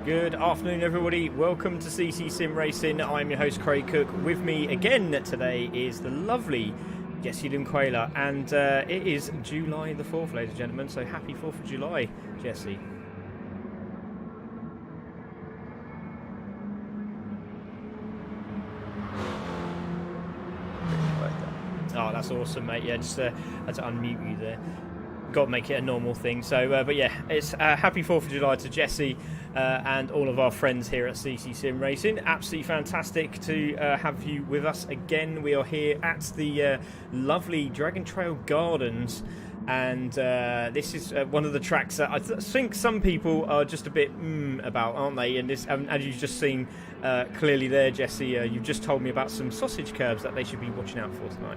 Good afternoon, everybody. Welcome to CC Sim Racing. I'm your host, Craig Cook. With me again today is the lovely Jessie Dunquela, and it is July the 4th, ladies and gentlemen, so happy 4th of July, Jessie. Oh, that's awesome, mate. Yeah, just had to unmute you there. Got to make it a normal thing. So, but yeah, it's happy 4th of July to Jessie and all of our friends here at CC Sim Racing. Absolutely fantastic to have you with us again. We are here at the lovely Dragon Trail Gardens, and this is one of the tracks that I think some people are just a bit about, aren't they? And this, as you've just seen clearly there, Jessie, you've just told me about some sausage curbs that they should be watching out for tonight.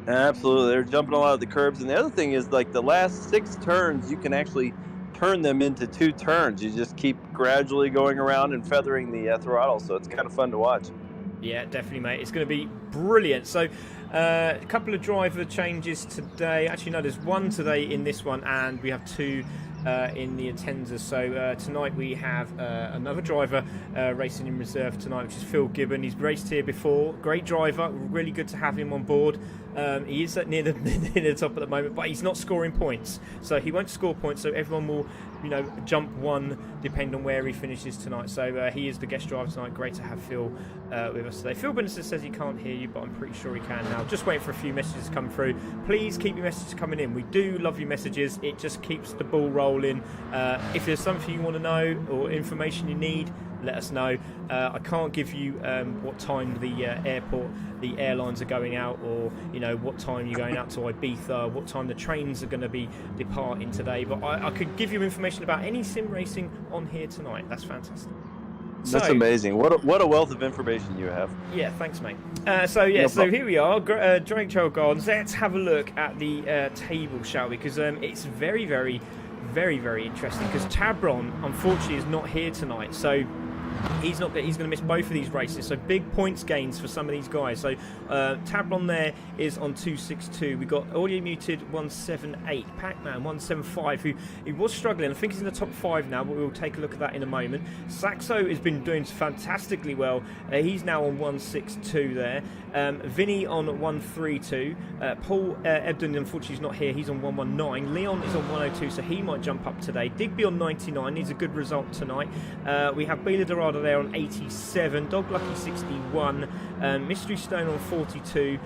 Absolutely, they're jumping a lot of the curbs, and the other thing is, like, the last 6 turns, you can actually turn them into 2 turns. You just keep gradually going around and feathering the throttle, so it's kind of fun to watch. Yeah, definitely, mate. It's going to be brilliant. So, a couple of driver changes today. Actually, no, there's one today in this one, and we have 2 in the Atenza. So tonight we have another driver racing in reserve tonight, which is Phil Gibbon. He's raced here before. Great driver. Really good to have him on board. He is near the top at the moment, but he's not scoring points. So he won't score points. So everyone will, jump 1 depending on where he finishes tonight. So he is the guest driver tonight. Great to have Phil with us today. Phil Benison says he can't hear you, but I'm pretty sure he can now. Just waiting for a few messages to come through. Please keep your messages coming in. We do love your messages. It just keeps the ball rolling. If there's something you want to know or information you need, let us know. I can't give you what time the airlines are going out, or what time you're going out to Ibiza, what time the trains are going to be departing today. But I could give you information about any sim racing on here tonight. That's fantastic. That's amazing. What a wealth of information you have. Yeah, thanks, mate. So here we are, Dragon Trail Gardens. Let's have a look at the table, shall we? Because it's very, very, very, very interesting. Because Tabron, unfortunately, is not here tonight. So he's going to miss both of these races, so big points gains for some of these guys. So Tablon there is on 262. We got Audio Muted 178, Pac-Man 175, who he was struggling. I think he's in the top 5 now, but we'll take a look at that in a moment. Saxo has been doing fantastically well. He's now on 162 there. Vinny on 132. Paul Ebden, unfortunately, is not here. He's on 119. Leon is on 102, so he might jump up today. Digby on 99. Needs a good result tonight. We have Bela Dorado there on 87. Dog Lucky 61. Mystery Stone on 42.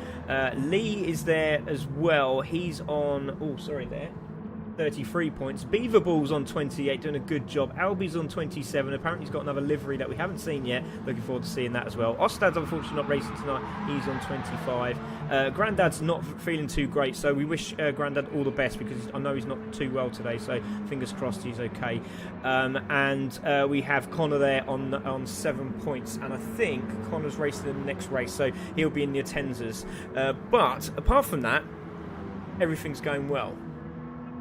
Lee is there as well. He's on... Oh, sorry there. 33 points. Beaver Ball's on 28, doing a good job. Albie's on 27. Apparently he's got another livery that we haven't seen yet. Looking forward to seeing that as well. Ostad's unfortunately not racing tonight. He's on 25. Grandad's not feeling too great, so we wish Grandad all the best, because I know he's not too well today, so fingers crossed he's okay. And we have Connor there on 7 points, and I think Connor's racing in the next race, so he'll be in the Atenzas. But apart from that, everything's going well.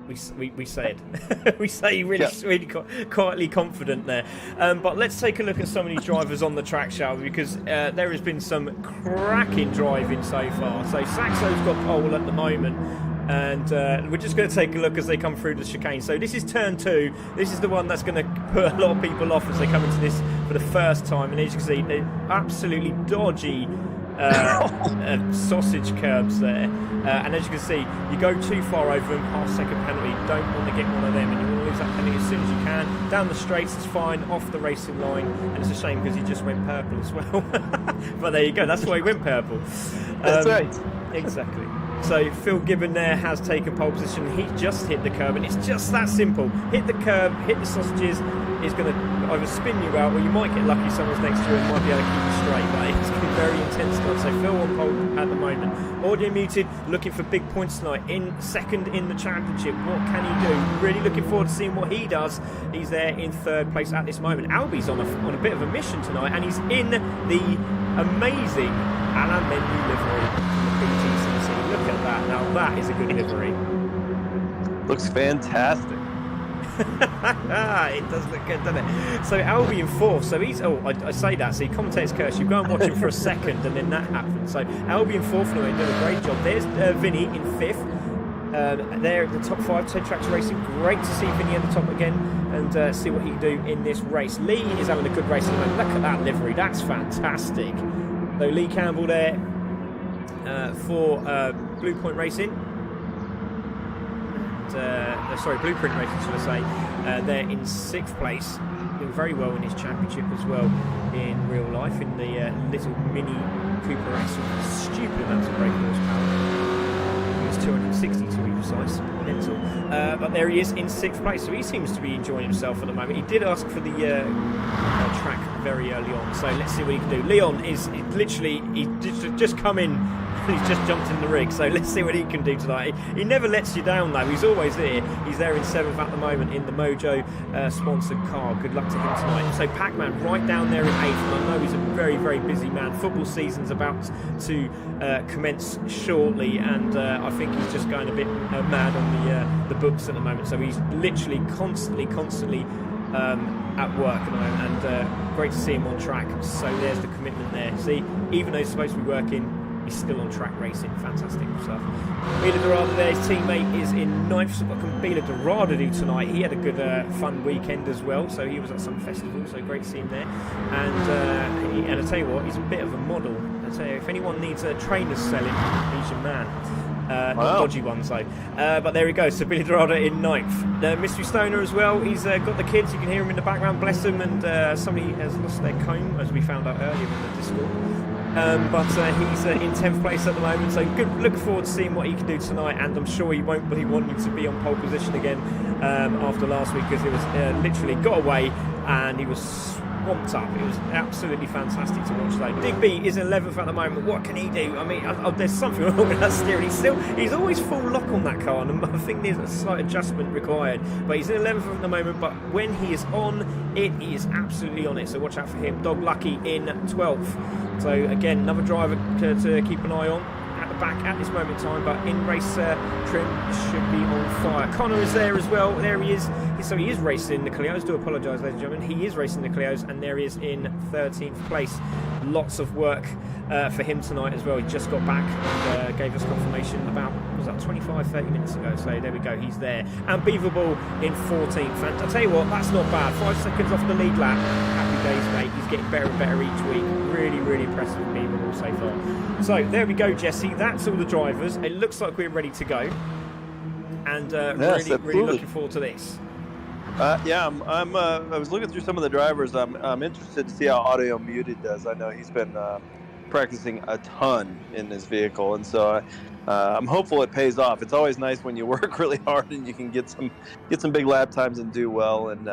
We say it. We say really quietly confident there. But let's take a look at some of these drivers on the track, shall we? Because there has been some cracking driving so far. So Saxo's got pole at the moment. And we're just going to take a look as they come through the chicane. So this is turn 2. This is the one that's going to put a lot of people off as they come into this for the first time. And as you can see, they're absolutely dodgy sausage curbs there. And as you can see, you go too far over them, half-second penalty. You don't want to get one of them, and you want to lose that penalty as soon as you can. Down the straights, it's fine. Off the racing line, and it's a shame because he just went purple as well. But there you go. That's why he went purple. That's right. Exactly. So Phil Gibbon there has taken pole position. He just hit the curb, and it's just that simple. Hit the curb, hit the sausages. It's going to either spin you out, or you might get lucky someone's next to you and might be able to keep you straight. But it's going to be very intense tonight. So Phil on pole at the moment. Audio Muted looking for big points tonight. In second in the championship. What can he do? Really looking forward to seeing what he does. He's there in 3rd place at this moment. Albie's on a bit of a mission tonight, and he's in the amazing Alan Menu livery from the PTCC. Look at that. Now that is a good livery. Looks fantastic. It does look good, doesn't it? So Albie in 4th. So he's... Oh, I say that. See, commentator's curse. You go and watch him for a second, and then that happens. So Albie in 4th, doing a great job. There's Vinny in 5th. There at the top 5, 10 tracks racing. Great to see Vinny at the top again and see what he can do in this race. Lee is having a good race at the moment. Look at that livery. That's fantastic. So Lee Campbell there for Blue Point Racing. Sorry, Blueprint Racing, should I say. They're in 6th place, doing very well in his championship as well in real life, in the little mini Cooper S with stupid amounts of brake horsepower. He was 260 to be precise, mental. But there he is in 6th place, so he seems to be enjoying himself at the moment. He did ask for the track very early on, so let's see what he can do. Leon is literally, he's just come in. He's just jumped in the rig, so let's see what he can do tonight. He never lets you down, though. He's always there. He's there in 7th at the moment in the Mojo sponsored car. Good luck to him tonight. So Pac-Man right down there in 8th, and I know he's a very, very busy man. Football season's about to commence shortly, and I think he's just going a bit mad on the books at the moment. So he's literally constantly at work at the moment, and great to see him on track. So there's the commitment there. See, even though he's supposed to be working, he's still on track racing. Fantastic stuff. Bela Dorado there, his teammate is in 9th. So what can Bela Dorado do tonight? He had a good fun weekend as well, so he was at some festival, so great to see him there. And I tell you what, he's a bit of a model. I tell you, if anyone needs a trainer selling, he's your man. Not dodgy ones though. But there he goes. So Bela Dorado in 9th. The Mystery Stoner as well. He's got the kids. You can hear him in the background. Bless them. And somebody has lost their comb, as we found out earlier in the Discord. But he's in 10th place at the moment, so good. Looking forward to seeing what he can do tonight, and I'm sure he won't be wanting to be on pole position again after last week, because it was literally got away and he was swamped up. It was absolutely fantastic to watch though. Digby is in 11th at the moment. What can he do? I mean, there's something wrong with that steering. He's always full lock on that car, and I think there's a slight adjustment required. But he's in 11th at the moment, but when he is on, it is absolutely on it. So watch out for him. Dog Lucky in 12th. So again, another driver to keep an eye on. At the back at this moment in time, but in race trim should be on fire. Connor is there as well. There he is. So he is racing the Clios. Do apologise, ladies and gentlemen. He is racing the Clios, and there he is in 13th place. Lots of work for him tonight as well. He just got back and gave us confirmation about, was that 25-30 minutes ago. So there we go, he's there. And Beaverball in 14th. And I'll tell you what, that's not bad. 5 seconds off the lead lap. Happy days, mate. He's getting better and better each week. Really, really impressive with Beaverball so far. So there we go, Jesse. That's all the drivers. It looks like we're ready to go. And yes, really looking forward to this. Yeah, I was looking through some of the drivers. I'm interested to see how Audio Muted does. I know he's been practicing a ton in this vehicle, and so I'm hopeful it pays off. It's always nice when you work really hard and you can get some big lap times and do well. And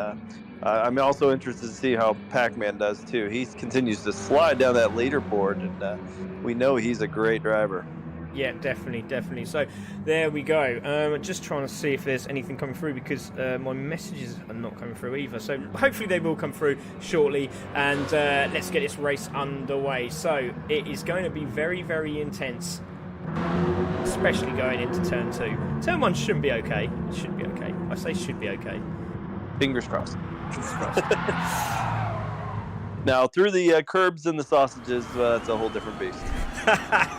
I'm also interested to see how Pac-Man does too. He continues to slide down that leaderboard, and we know he's a great driver. Yeah, definitely. So there we go. Just trying to see if there's anything coming through, because my messages are not coming through either. So hopefully they will come through shortly. And let's get this race underway. So it is going to be very, very intense, especially going into turn 2. Turn 1 shouldn't be okay. It should be okay. I say should be okay. Fingers crossed. Now, through the curbs and the sausages, it's a whole different beast.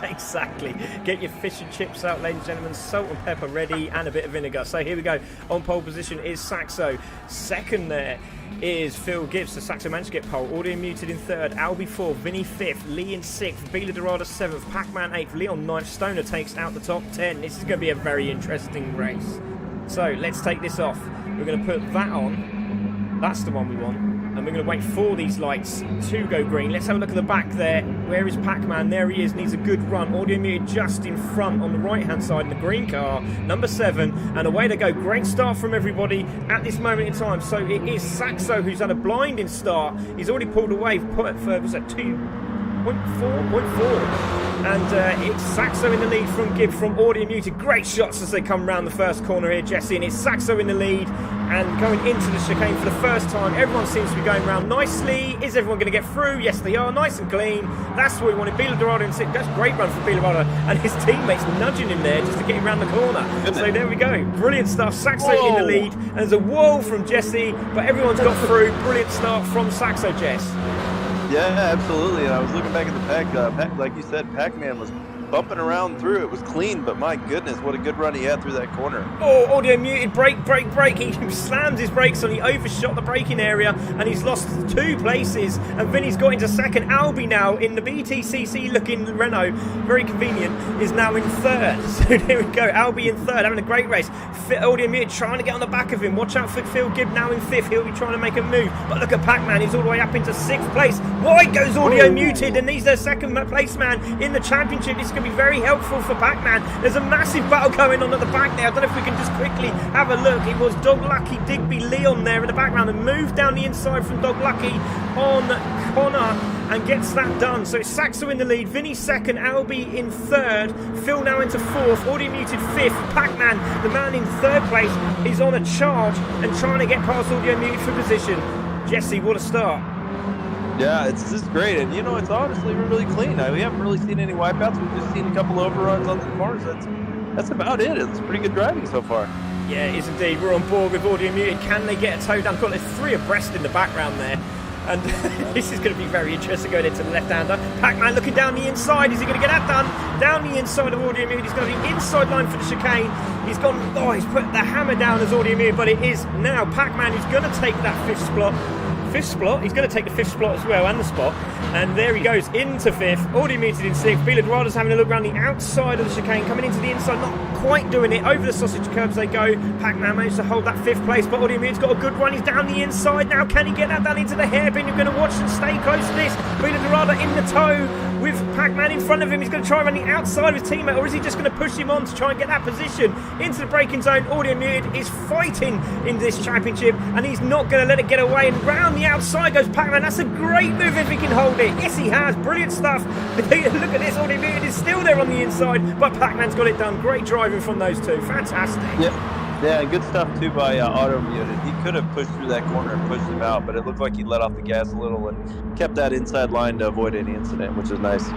Exactly. Get your fish and chips out, ladies and gentlemen. Salt and pepper ready, and a bit of vinegar. So here we go. On pole position is Saxo. Second there is Phil Gibbs. So Saxo managed to get pole. Audio Muted in 3rd. Albie 4th. Vinny 5th. Lee in 6th. Bela Dorada 7th. Pac-Man 8th. Leon 9th. Stoner takes out the top 10. This is going to be a very interesting race. So let's take this off. We're going to put that on. That's the one we want. And we're going to wait for these lights to go green. Let's have a look at the back there. Where is Pac-Man? There he is. Needs a good run. Audio Muted just in front on the right-hand side in the green car. Number 7. And away they go. Great start from everybody at this moment in time. So it is Saxo who's had a blinding start. He's already pulled away. Put for, was that 2.4? And it's Saxo in the lead from Gibb from Audio Muted. Great shots as they come round the first corner here, Jesse. And it's Saxo in the lead and going into the chicane for the first time. Everyone seems to be going round nicely. Is everyone going to get through? Yes, they are. Nice and clean. That's what we wanted. Bela Dorada in 6th. That's a great run for Bela Dorada. And his teammates nudging him there just to get him round the corner. So there we go. Brilliant stuff. Saxo in the lead. And there's a whoa from Jesse. But everyone's got through. Brilliant start from Saxo, Jess. Yeah, absolutely. And I was looking back at the pack. Like you said, Pac-Man was bumping around through. It was clean, but my goodness, what a good run he had through that corner. Oh, Audio Muted, brake. He slams his brakes on. He overshot the braking area, and he's lost 2 places. And Vinny's got into 2nd. Albie now in the BTCC-looking Renault, very convenient, is now in 3rd. So there we go. Albie in 3rd, having a great race. Audio Muted trying to get on the back of him. Watch out for Phil Gibb now in 5th. He'll be trying to make a move. But look at Pac-Man. He's all the way up into 6th place. Wide goes Audio Muted, and he's their 2nd place man in the championship. This is going to be very helpful for Pac-Man. There's a massive battle going on at the back there. I don't know if we can just quickly have a look. It was Dog Lucky, Digby, Leon there in the background, and moved down the inside from Dog Lucky on Connor and gets that done. So it's Saxo in the lead, Vinny 2nd, Albie in 3rd, Phil now into 4th, Audio Muted 5th. Pac-Man, the man in 3rd place, is on a charge and trying to get past Audio Muted for position. Jesse, what a start. Yeah, it's just great, and you know, it's honestly really clean. We haven't really seen any wipeouts. We've just seen a couple overruns on the corners. That's about it. It's pretty good driving so far. Yeah, it is indeed. We're on board with Audio Muted. Can they get a toe down? Got 3 abreast in the background there. And this is going to be very interesting going into the left-hander. Pac-Man looking down the inside. Is he going to get that done? Down the inside of Audio Muted. He's got the inside line for the chicane. He's gone, he's put the hammer down as Audio Muted, but it is now Pac-Man who's going to take that 5th spot. 5th spot. He's going to take the 5th spot as well, and the spot. And there he goes into 5th. Audio Muted in 6th. Bela Dorada's having a look around the outside of the chicane, coming into the inside, not quite doing it. Over the sausage curbs they go. Pac-Man managed to hold that 5th place, but Audio Muted's got a good run. He's down the inside now. Can he get that down into the hairpin? You're going to watch and stay close to this. Bela Dorada in the toe with Pac-Man in front of him. He's going to try around the outside of his teammate, or is he just going to push him on to try and get that position into the braking zone? Audio Muted is fighting in this championship, and he's not going to let it get away. And round the outside goes Pac-Man. That's a great move if he can hold it. Yes, he has. Brilliant stuff. Look at this. Audio Muted is still there on the inside, but Pac-Man's got it done. Great driving from those two. Fantastic. Yep. Yeah, and good stuff too by Auto Muted. He could have pushed through that corner and pushed him out, but it looked like he let off the gas a little and kept that inside line to avoid any incident, which is nice.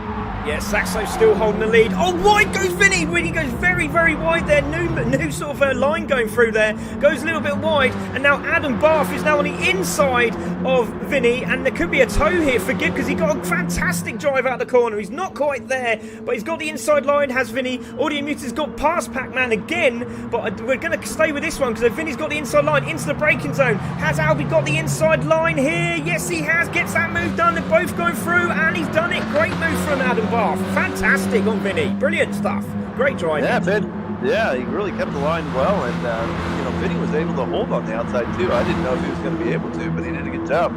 Yeah, Saxo still holding the lead. Oh, wide goes Vinny. Vinny goes very, very wide there. New sort of line going through there. Goes a little bit wide. And now Adam Barth is now on the inside of Vinny. And there could be a tow here for Gibb because he got a fantastic drive out the corner. He's not quite there, but he's got the inside line, has Vinny. Audio Muted's got past Pac-Man again. But we're going to stay with this one because Vinny's got the inside line into the braking zone. Has Albie got the inside line here? Yes, he has. Gets that move done. They're both going through, and he's done it. Great move from Adam Barth. Fantastic on Vinny. Brilliant stuff. Great drive. Yeah, he really kept the line well, and Vinny was able to hold on the outside too. I didn't know if he was going to be able to, but he did a good job.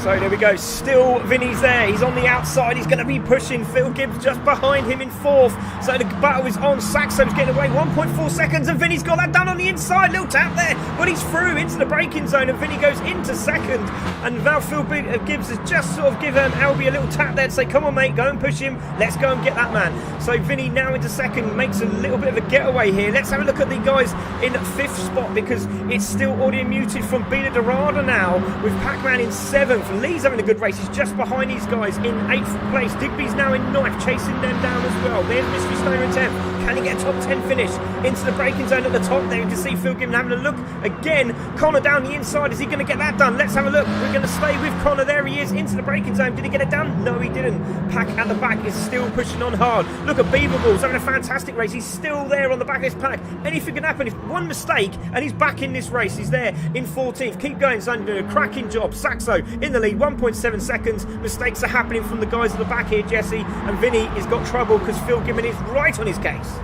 So there we go. Still Vinny's there. He's on the outside. He's going to be pushing. Phil Gibbs just behind him in fourth. So the battle is on. Saxo's getting away. 1.4 seconds, and Vinny's got that done on the inside. Little tap there, but he's through into the braking zone, and Vinny goes into second. And now Phil Gibbs has just sort of given Albie a little tap there to say, come on, mate, go and push him. Let's go and get that man. So Vinny now into second, makes a little bit of a getaway here. Let's have a look at the guys in fifth spot because it's still Audio Muted from Bila Dorada now with Pac-Man in seventh. Lee's having a good race. He's just behind these guys in 8th place. Digby's now in 9th, chasing them down as well. There's Mystery Stoner in 10th. Can he get a top 10 finish? Into the braking zone at the top there. You can see Phil Gibbon having a look again. Connor down the inside. Is he going to get that done? Let's have a look. We're going to stay with Connor. There he is into the braking zone. Did he get it done? No, he didn't. Pack at the back is still pushing on hard. Look at Beaver Balls having a fantastic race. He's still there on the back of his pack. Anything can happen. If one mistake and he's back in this race, he's there in 14th. Keep going, son. You're doing a cracking job. Saxo in the lead. 1.7 seconds. Mistakes are happening from the guys at the back here, Jesse. And Vinny has got trouble because Phil Gibbon is right on his case.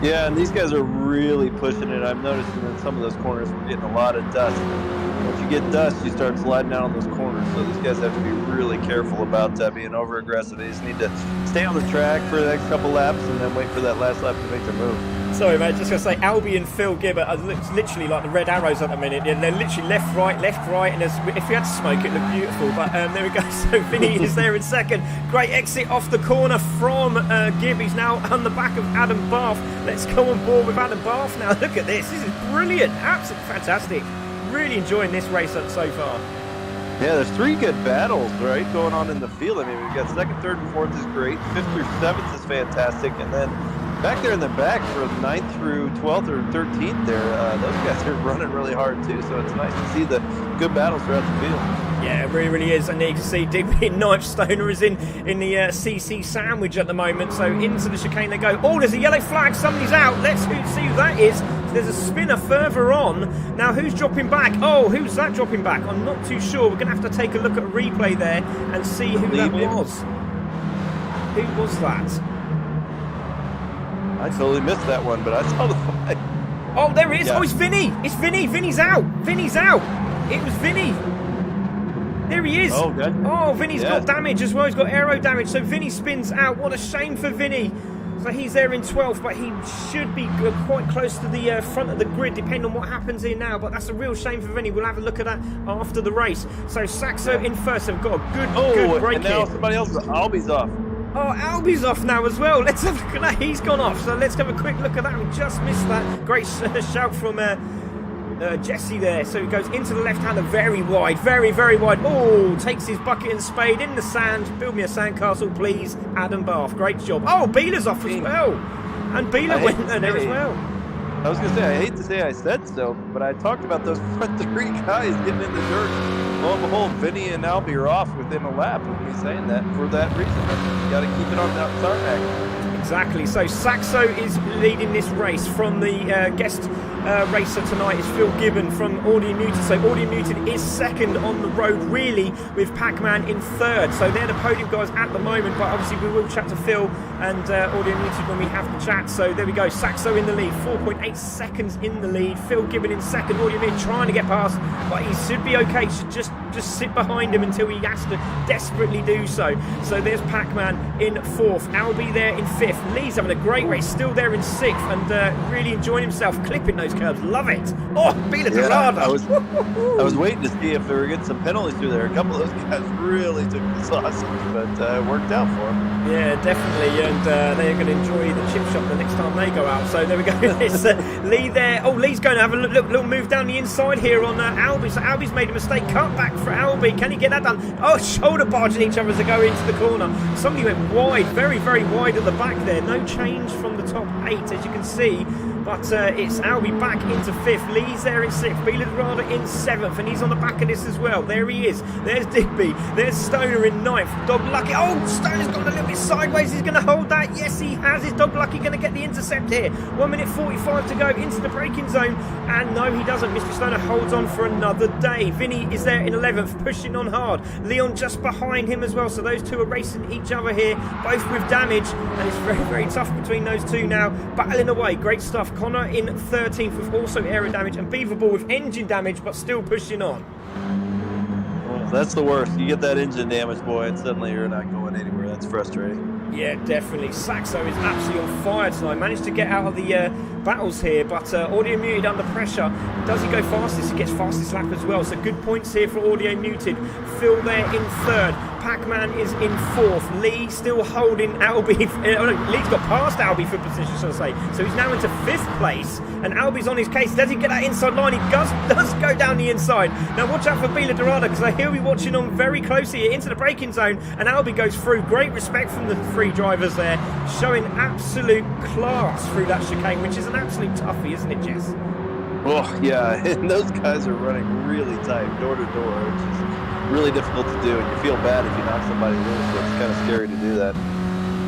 Yeah, and these guys are really pushing it. I'm noticing in some of those corners we're getting a lot of dust. Once you get dust, you start sliding out on those corners. So these guys have to be really careful about being over-aggressive. They just need to stay on the track for the next couple laps and then wait for that last lap to make their move. Sorry, mate, just going to say, Albie and Phil Gibbon are literally like the red arrows at the minute. They're literally left, right, and if you had to smoke, it looked beautiful. But there we go. So Vinny is there in second. Great exit off the corner from Gibb. He's now on the back of Adam Barth. Let's go on board with Adam Barth now. Look at this. This is brilliant. Absolutely fantastic. Really enjoying this race so far. Yeah, there's three good battles, right, going on in the field. I mean, we've got second, third, and fourth is great. 5th through 7th is fantastic. And then back there in the back from 9th through 12th or 13th there, those guys are running really hard too. So it's nice to see the good battles throughout the field. Yeah, it really, really is. And you can see Digby in 9th. Stoner is in the CC sandwich at the moment. So into the chicane they go. Oh, there's a yellow flag. Somebody's out. Let's see who that is. There's a spinner further on. Now, who's dropping back? Oh, who's that dropping back? I'm not too sure. We're going to have to take a look at a replay there and see who that was. Who was that? I totally missed that one, but I saw the flag. Oh, there it is. Yeah. Oh, it's Vinny. It's Vinny. Vinny's out. Vinny's out. It was Vinny. There he is. Oh, good. Oh, Vinny's got damage as well. He's got aero damage. So Vinny spins out. What a shame for Vinny. So he's there in 12th, but he should be quite close to the front of the grid, depending on what happens here now. But that's a real shame for Vinny. We'll have a look at that after the race. So Saxo in first. They've got a good break and now here. somebody else, Albie's off. Oh, Albie's off now as well. Let's have a look at that. He's gone off. So let's have a quick look at that. We just missed that. Great shout from Jesse there. So he goes into the left-hander, very wide, very, very wide. Oh, takes his bucket and spade in the sand. Build me a sandcastle, please. Adam Barth, great job. Oh, Beeler's off as well. And Beeler went there as well. I was going to say, I hate to say I said so, but I talked about those front three guys getting in the dirt. Lo and behold, Vinny and Albie are off within a lap of me saying that for that reason. You got to keep it on that tarmac. Exactly. So Saxo is leading this race. From the guest racer tonight is Phil Gibbon from Audio Muted. So Audio Muted is second on the road, really, with Pac-Man in third. So they're the podium guys at the moment, but obviously we will chat to Phil and Audio Muted when we have the chat. So there we go. Saxo in the lead, 4.8 seconds in the lead. Phil Gibbon in second. Audio Muted trying to get past, but he should be okay. Should just just sit behind him until he has to desperately do so. So there's Pac-Man in 4th, Albie there in 5th, Lee's having a great race, still there in 6th, and really enjoying himself, clipping those curbs, love it. Oh, Bila Dorada. I was waiting to see if they were getting some penalties through there. A couple of those guys really took the sausage, but it worked out for them. Yeah, definitely, and they're going to enjoy the chip shop the next time they go out. So there we go. It's Lee there. Oh, Lee's going to have a little move down the inside here on Albie. So Albie's made a mistake. Cut back for Albie. Can he get that done? Oh, shoulder barging each other as they go into the corner. Somebody went wide, very, very wide at the back there. No change from the top 8, as you can see. But it's Albie back into 5th. Lee's there in 6th. Bila Dorada in 7th. And he's on the back of this as well. There he is. There's Digby. There's Stoner in 9th. Dog Lucky. Oh, Stoner's gone a little bit sideways. He's going to hold that. Yes, he has. Is Dog Lucky going to get the intercept here? 1 minute 45 to go into the braking zone. And no, he doesn't. Mr. Stoner holds on for another day. Vinny is there in 11th, pushing on hard. Leon just behind him as well. So those two are racing each other here, both with damage. And it's very, very tough between those two now. Battling away. Great stuff. Connor in 13th with also aero damage, and Beaverball with engine damage but still pushing on. Well, that's the worst. You get that engine damage, boy, and suddenly you're not going anywhere. That's frustrating. Yeah, definitely. Saxo is absolutely on fire tonight. Managed to get out of the battles here, but Audio Muted under pressure. Does he go fastest? He gets fastest lap as well. So good points here for Audio Muted. Phil there in 3rd. Pac-Man is in 4th. Lee still holding Albie. Lee's got past Albie for position, shall I say. So he's now into 5th place, and Albie's on his case. Does he get that inside line? He does go down the inside. Now watch out for Bila Dorada, because he'll be watching on very closely here into the braking zone, and Albie goes through. Great respect from the 3 drivers there, showing absolute class through that chicane, which is an absolute toughie, isn't it, Jess? Oh, yeah, and those guys are running really tight, door to door, which is really difficult to do, and you feel bad if you knock somebody loose, so it's kind of scary to do that.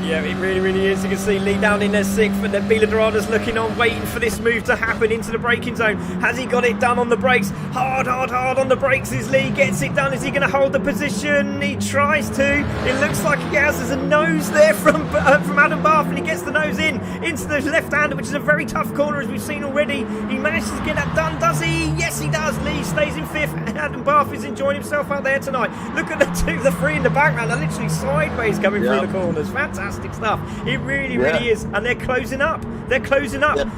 Yeah, it really, really is. You can see Lee down in their 6th, and then Bila Dorada's looking on, waiting for this move to happen into the braking zone. Has he got it done on the brakes? Hard on the brakes as Lee gets it done. Is he going to hold the position? He tries to. It looks like he has. There's a nose there from Adam Barth, and he gets the nose into the left-hander, which is a very tough corner, as we've seen already. He manages to get that done, does he? Yes, he does. Lee stays in 5th, and Adam Barth is enjoying himself out there tonight. Look at the 3 in the background. They're literally sideways coming through the corners. Fantastic stuff. It really, really is. And they're closing up. Yeah.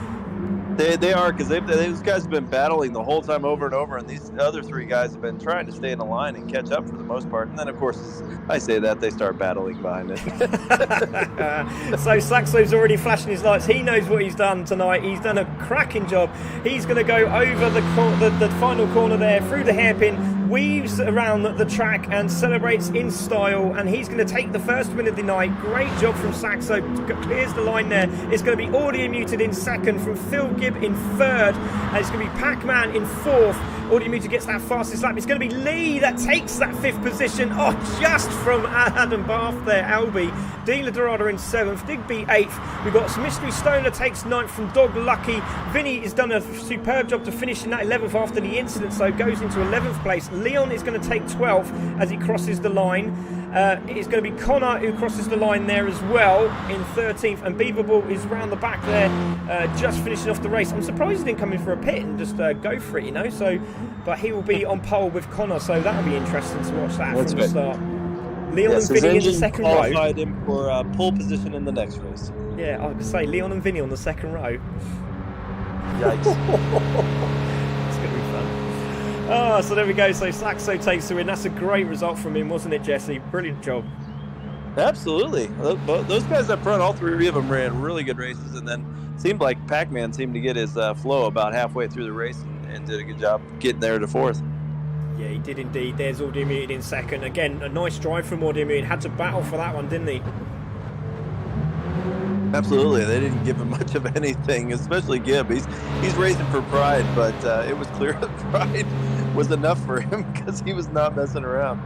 They are, because those guys have been battling the whole time over and over, and these other 3 guys have been trying to stay in the line and catch up for the most part. And then, of course, I say that, they start battling behind it. So Saxo's already flashing his lights. He knows what he's done tonight. He's done a cracking job. He's going to go over the final corner there, through the hairpin, weaves around the track and celebrates in style, and he's going to take the first win of the night. Great job from Saxo. Clears the line there. It's going to be Audio Muted in 2nd, from Phil Gibb in 3rd, and it's going to be Pac-Man in 4th. Audio Muted gets that fastest lap. It's going to be Lee that takes that 5th position. Oh, just from Adam Barth there. Albie. Bila Dorada in 7th. Digby 8th. We've got Mystery Stoner takes 9th from Dog Lucky. Vinny has done a superb job to finish in that 11th after the incident, so goes into 11th place. Leon is going to take 12th as he crosses the line. It's going to be Connor who crosses the line there as well in 13th, and Beaverball is round the back there, just finishing off the race. I'm surprised he didn't come in for a pit and just go for it, you know. So, but he will be on pole with Connor, so that'll be interesting to watch that from the start. Leon and Vinny in the second row. Qualified him for pole position in the next race. Yeah, I could say Leon and Vinny on the second row. Yikes. Oh, so there we go. So Saxo takes the win. That's a great result from him, wasn't it, Jesse? Brilliant job. Absolutely. Those guys up front, all 3 of them ran really good races, and then seemed like Pac-Man seemed to get his flow about halfway through the race and did a good job getting there to 4th. Yeah, he did indeed. There's Audio Muted in 2nd. Again, a nice drive from Audio Muted. Had to battle for that one, didn't he? Absolutely. They didn't give him much of anything, especially Gibb. He's racing for pride, but it was clear that pride was enough for him because he was not messing around.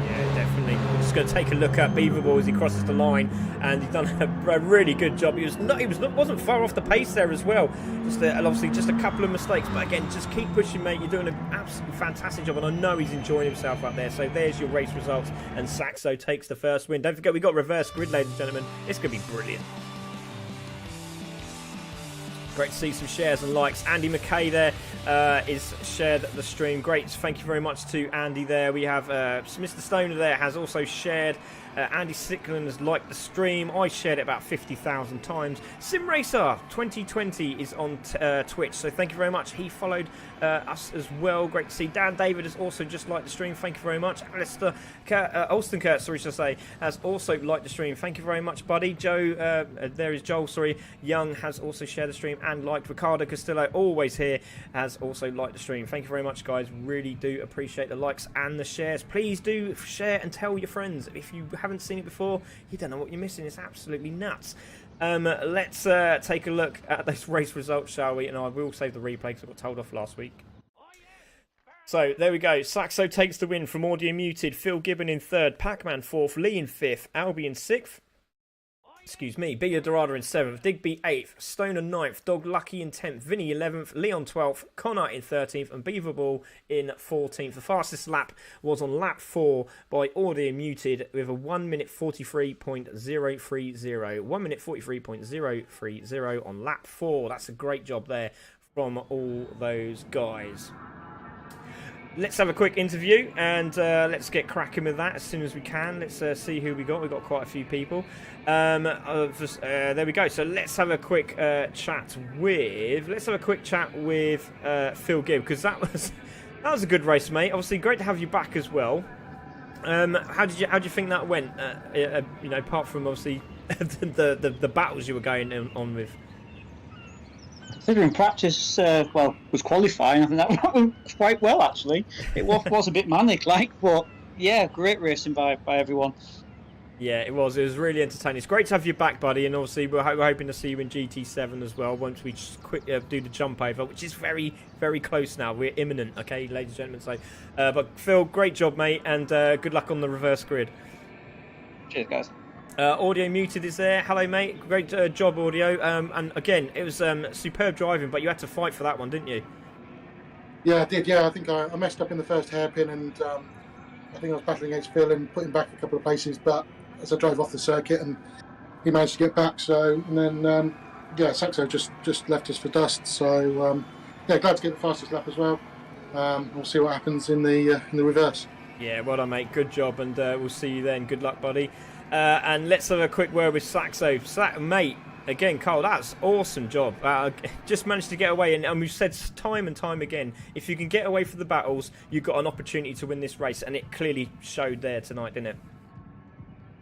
Yeah, definitely. We're just going to take a look at Beaverball as he crosses the line, and he's done a really good job. He wasn't far off the pace there as well. Obviously just a couple of mistakes, but again, just keep pushing, mate. You're doing an absolutely fantastic job, and I know he's enjoying himself out there. So there's your race results, and Saxo takes the first win. Don't forget, we've got reverse grid, ladies and gentlemen. It's going to be brilliant. Great to see some shares and likes. Andy McKay there is shared the stream. Great. Thank you very much to Andy there. We have Mr. Stoner there has also shared. Andy Sickland has liked the stream. I shared it about 50,000 times. SimRacer 2020 is on Twitch, so thank you very much. He followed us as well. Great to see. Dan David has also just liked the stream. Thank you very much. Alistair Alston Kurt, sorry, should I say, has also liked the stream. Thank you very much, buddy. Joe, there is Joel, sorry. Young has also shared the stream and liked. Ricardo Castillo, always here, has also liked the stream. Thank you very much, guys. Really do appreciate the likes and the shares. Please do share and tell your friends. If you haven't seen it before, you don't know what you're missing. It's absolutely nuts. Let's take a look at those race results, shall we? And I will save the replay because I got told off last week. So there we go. Saxo takes the win from Audio Muted. Phil Gibbon in third. Pac-Man fourth. Lee in fifth. Albie in sixth. Excuse me, Bia Dorada in 7th, Digby 8th, Stoner 9th, Dog Lucky in 10th, Vinny 11th, Leon 12th, Connor in 13th, and Beaverball in 14th. The fastest lap was on lap 4 by Audio Muted with a 1 minute 43.030. 1 minute 43.030 on lap 4. That's a great job there from all those guys. Let's have a quick interview and let's get cracking with that as soon as we can. Let's see who we got. We've got quite a few people. There we go. So let's have a quick chat with. Phil Gibb, because that was a good race, mate. Obviously, great to have you back as well. How do you think that went? Apart from obviously the battles you were going on with. Considering practice, was qualifying, I think that went quite well, actually. It was a bit manic, but yeah, great racing by everyone. Yeah, it was really entertaining. It's great to have you back, buddy, and obviously we're hoping to see you in GT7 as well once we just quick do the jump over, which is very, very close now. We're imminent, okay, ladies and gentlemen. So, but Phil, great job, mate, and good luck on the reverse grid. Cheers, guys. Audio Muted is there. Hello, mate. Great job, Audio. And again, it was superb driving, but you had to fight for that one, didn't you? Yeah, I did. Yeah, I think I messed up in the first hairpin, and I think I was battling against Phil and putting back a couple of places. But as I drove off the circuit, and he managed to get back. So, and then Saxo just left us for dust. So glad to get the fastest lap as well. We'll see what happens in the reverse. Yeah, well done, mate. Good job, and we'll see you then. Good luck, buddy. And let's have a quick word with Saxo. Mate, again, Carl, that's awesome job. Just managed to get away, and we've said time and time again, if you can get away from the battles, you've got an opportunity to win this race, and it clearly showed there tonight, didn't it?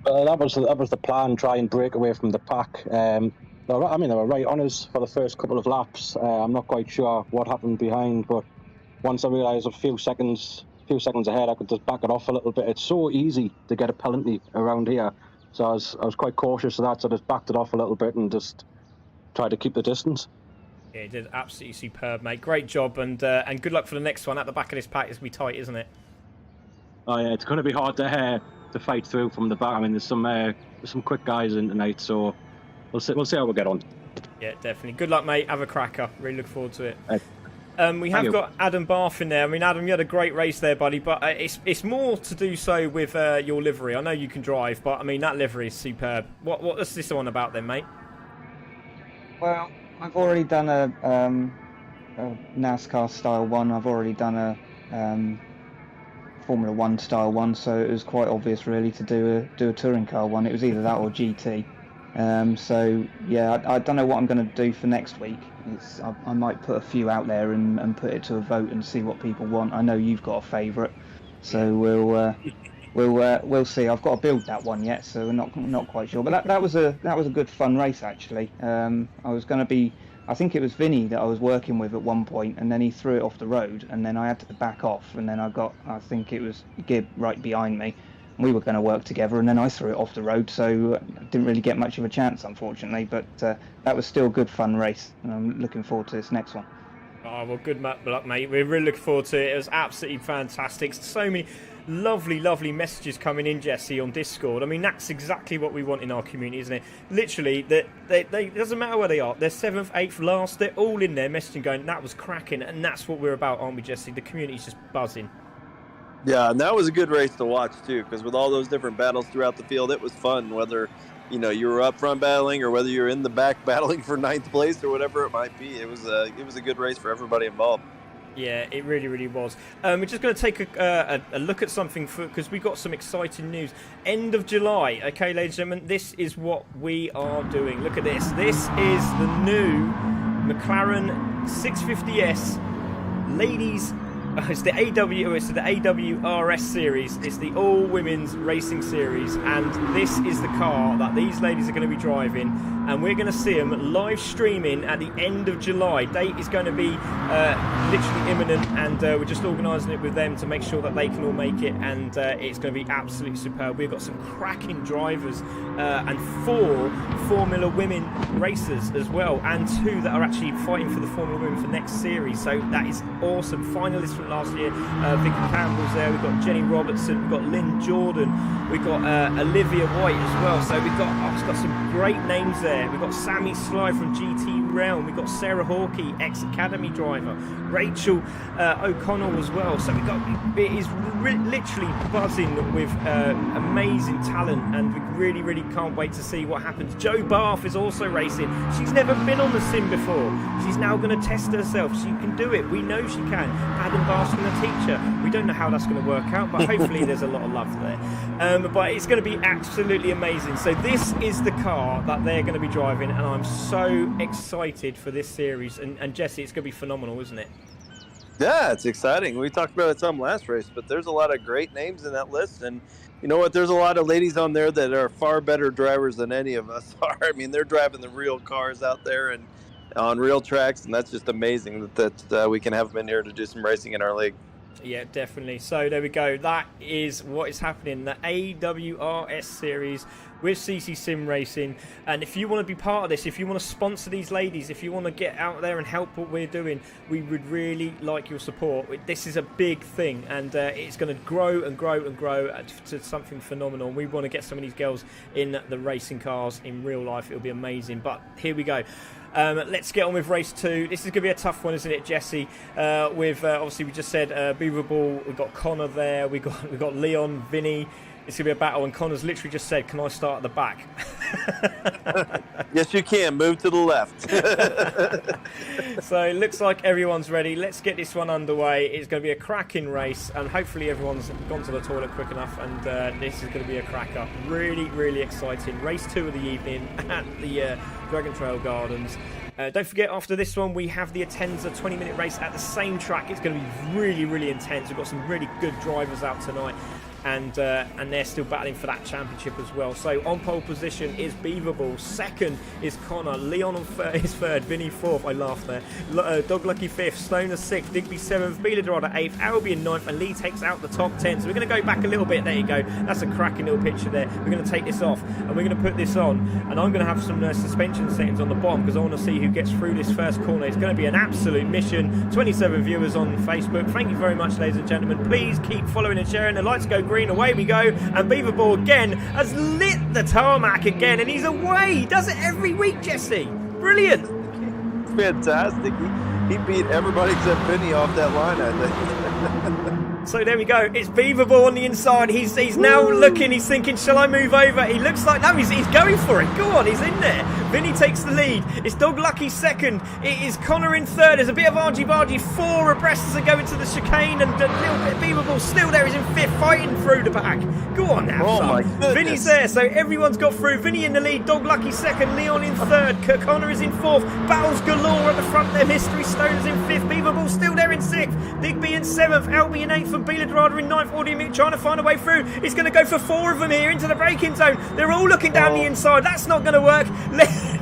That was the plan, try and break away from the pack. They were right on us for the first couple of laps. I'm not quite sure what happened behind, but once I realised a few seconds ahead, I could just back it off a little bit. It's so easy to get a penalty around here, so I was quite cautious of that. So I just backed it off a little bit and just tried to keep the distance. Yeah, you did absolutely superb, mate. Great job, and good luck for the next one. At the back of this pack, it's going to be tight, isn't it? Oh yeah, it's going to be hard to fight through from the back. I mean, there's some quick guys in tonight, so we'll see how we get on. Yeah, definitely. Good luck, mate. Have a cracker. Really look forward to it. We have you. Got Adam Barth in there. I mean, Adam, you had a great race there, buddy, but it's more to do so with your livery. I know you can drive, but I mean, that livery is superb. What's this one about then, mate? Well, I've already done a NASCAR style one. I've already done a Formula One style one, so it was quite obvious really to do a touring car one. It was either that or GT. So yeah, I don't know what I'm going to do for next week. I might put a few out there and put it to a vote and see what people want. I know you've got a favourite, so we'll see. I've got to build that one yet, so we're not quite sure. But that was a good fun race actually. I think it was Vinny that I was working with at one point, and then he threw it off the road, and then I had to back off, and then I think it was Gibb right behind me. We were going to work together, and then I threw it off the road, so I didn't really get much of a chance, unfortunately. But that was still a good, fun race, and I'm looking forward to this next one. Oh, well, good luck, mate. We're really looking forward to it. It was absolutely fantastic. So many lovely messages coming in, Jesse, on Discord. I mean, that's exactly what we want in our community, isn't it? Literally, it doesn't matter where they are. They're 7th, 8th, last. They're all in there messaging going, that was cracking, and that's what we're about, aren't we, Jesse? The community's just buzzing. Yeah, and that was a good race to watch too, because with all those different battles throughout the field, it was fun. Whether you were up front battling or whether you're in the back battling for 9th place or whatever it might be. It was a good race for everybody involved. Yeah, it really, really was. We're just going to take a look at something because we got some exciting news. End of July, okay, ladies and gentlemen, this is what we are doing. Look at this. This is the new McLaren 650S ladies. It's the AWRS series. It's the all women's racing series, and this is the car that these ladies are going to be driving, and we're going to see them live streaming at the end of July. Date is going to be literally imminent, and we're just organising it with them to make sure that they can all make it, and it's going to be absolutely superb. We've got some cracking drivers and 4 Formula Women racers as well, and 2 that are actually fighting for the Formula Women for next series. So that is awesome. Finalists from last year, Vicky Campbell's there. We've got Jenny Robertson. We've got Lynn Jordan. We've got Olivia White as well. So we've got some great names there. We've got Sammy Sly from GT Realm. We've got Sarah Hawkey, ex-Academy driver. Rachel O'Connell as well. So it is literally buzzing with amazing talent, and we really, really can't wait to see what happens. Jo Barth is also racing. She's never been on the sim before. She's now going to test herself. She can do it. We know she can. Adam Barth's going to teach her. We don't know how that's going to work out, but hopefully there's a lot of love there. But it's going to be absolutely amazing. So this is the car that they're going to be driving, and I'm so excited for this series. And Jesse, it's going to be phenomenal, isn't it? Yeah, it's exciting. We talked about it some last race, but there's a lot of great names in that list. And you know what? There's a lot of ladies on there that are far better drivers than any of us are. I mean, they're driving the real cars out there and on real tracks, and that's just amazing that we can have them in here to do some racing in our league. Yeah, definitely. So there we go. That is what is happening. The AWRS series with CC Sim Racing. And if you want to be part of this, if you want to sponsor these ladies, if you want to get out there and help what we're doing, we would really like your support. This is a big thing, and it's going to grow and grow and grow to something phenomenal. We want to get some of these girls in the racing cars in real life. It'll be amazing. But here we go. Let's get on with race 2. This is going to be a tough one, isn't it, Jesse? With obviously we just said Beaver Ball. We've got Connor there. We've got Leon, Vinny. It's going to be a battle, and Connor's literally just said, "Can I start at the back?" Yes, you can. Move to the left. So it looks like everyone's ready. Let's get this one underway. It's going to be a cracking race, and hopefully everyone's gone to the toilet quick enough, and this is going to be a cracker. Really, really exciting. Race 2 of the evening at the Dragon Trail Gardens. Don't forget, after this one, we have the Atenza 20-minute race at the same track. It's going to be really, really intense. We've got some really good drivers out tonight, and they're still battling for that championship as well. So on pole position is Beaverball, second is Connor, Leon is third, Vinny fourth, I laughed there, Dog Lucky fifth, Stoner sixth, Digby seventh, Beeladorada eighth, Albion ninth, and Lee takes out the top 10. So we're going to go back a little bit. There you go. That's a cracking little picture there. We're going to take this off and we're going to put this on, and I'm going to have some suspension settings on the bottom because I want to see who gets through this first corner. It's going to be an absolute mission. 27 viewers on Facebook. Thank you very much, ladies and gentlemen. Please keep following and sharing. The lights go green, away we go, and Beaverball again has lit the tarmac again, and he's away. He does it every week, Jesse. Brilliant. Fantastic. He beat everybody except Vinny off that line, I think. So there we go. It's Beaverball on the inside. He's now looking. He's thinking, shall I move over? He looks like, no, he's going for it. Go on, he's in there. Vinny takes the lead. It's Dog Lucky second. It is Connor in third. There's a bit of argy-bargy. 4 abreast as they go into the chicane, and a little bit of Beaverball still there. He's in fifth, fighting through the back. Go on now, oh son. My goodness. Vinny's there, so everyone's got through. Vinny in the lead. Dog Lucky second. Leon in third. Connor is in fourth. Battles galore at the front there. Mystery Stoner's in fifth. Beaverball still there in sixth. Digby in seventh. Albi in eighth, and Beeladorada in ninth. Audio trying to find a way through. He's going to go for 4 of them here into the braking zone. They're all looking down the inside. That's not going to work.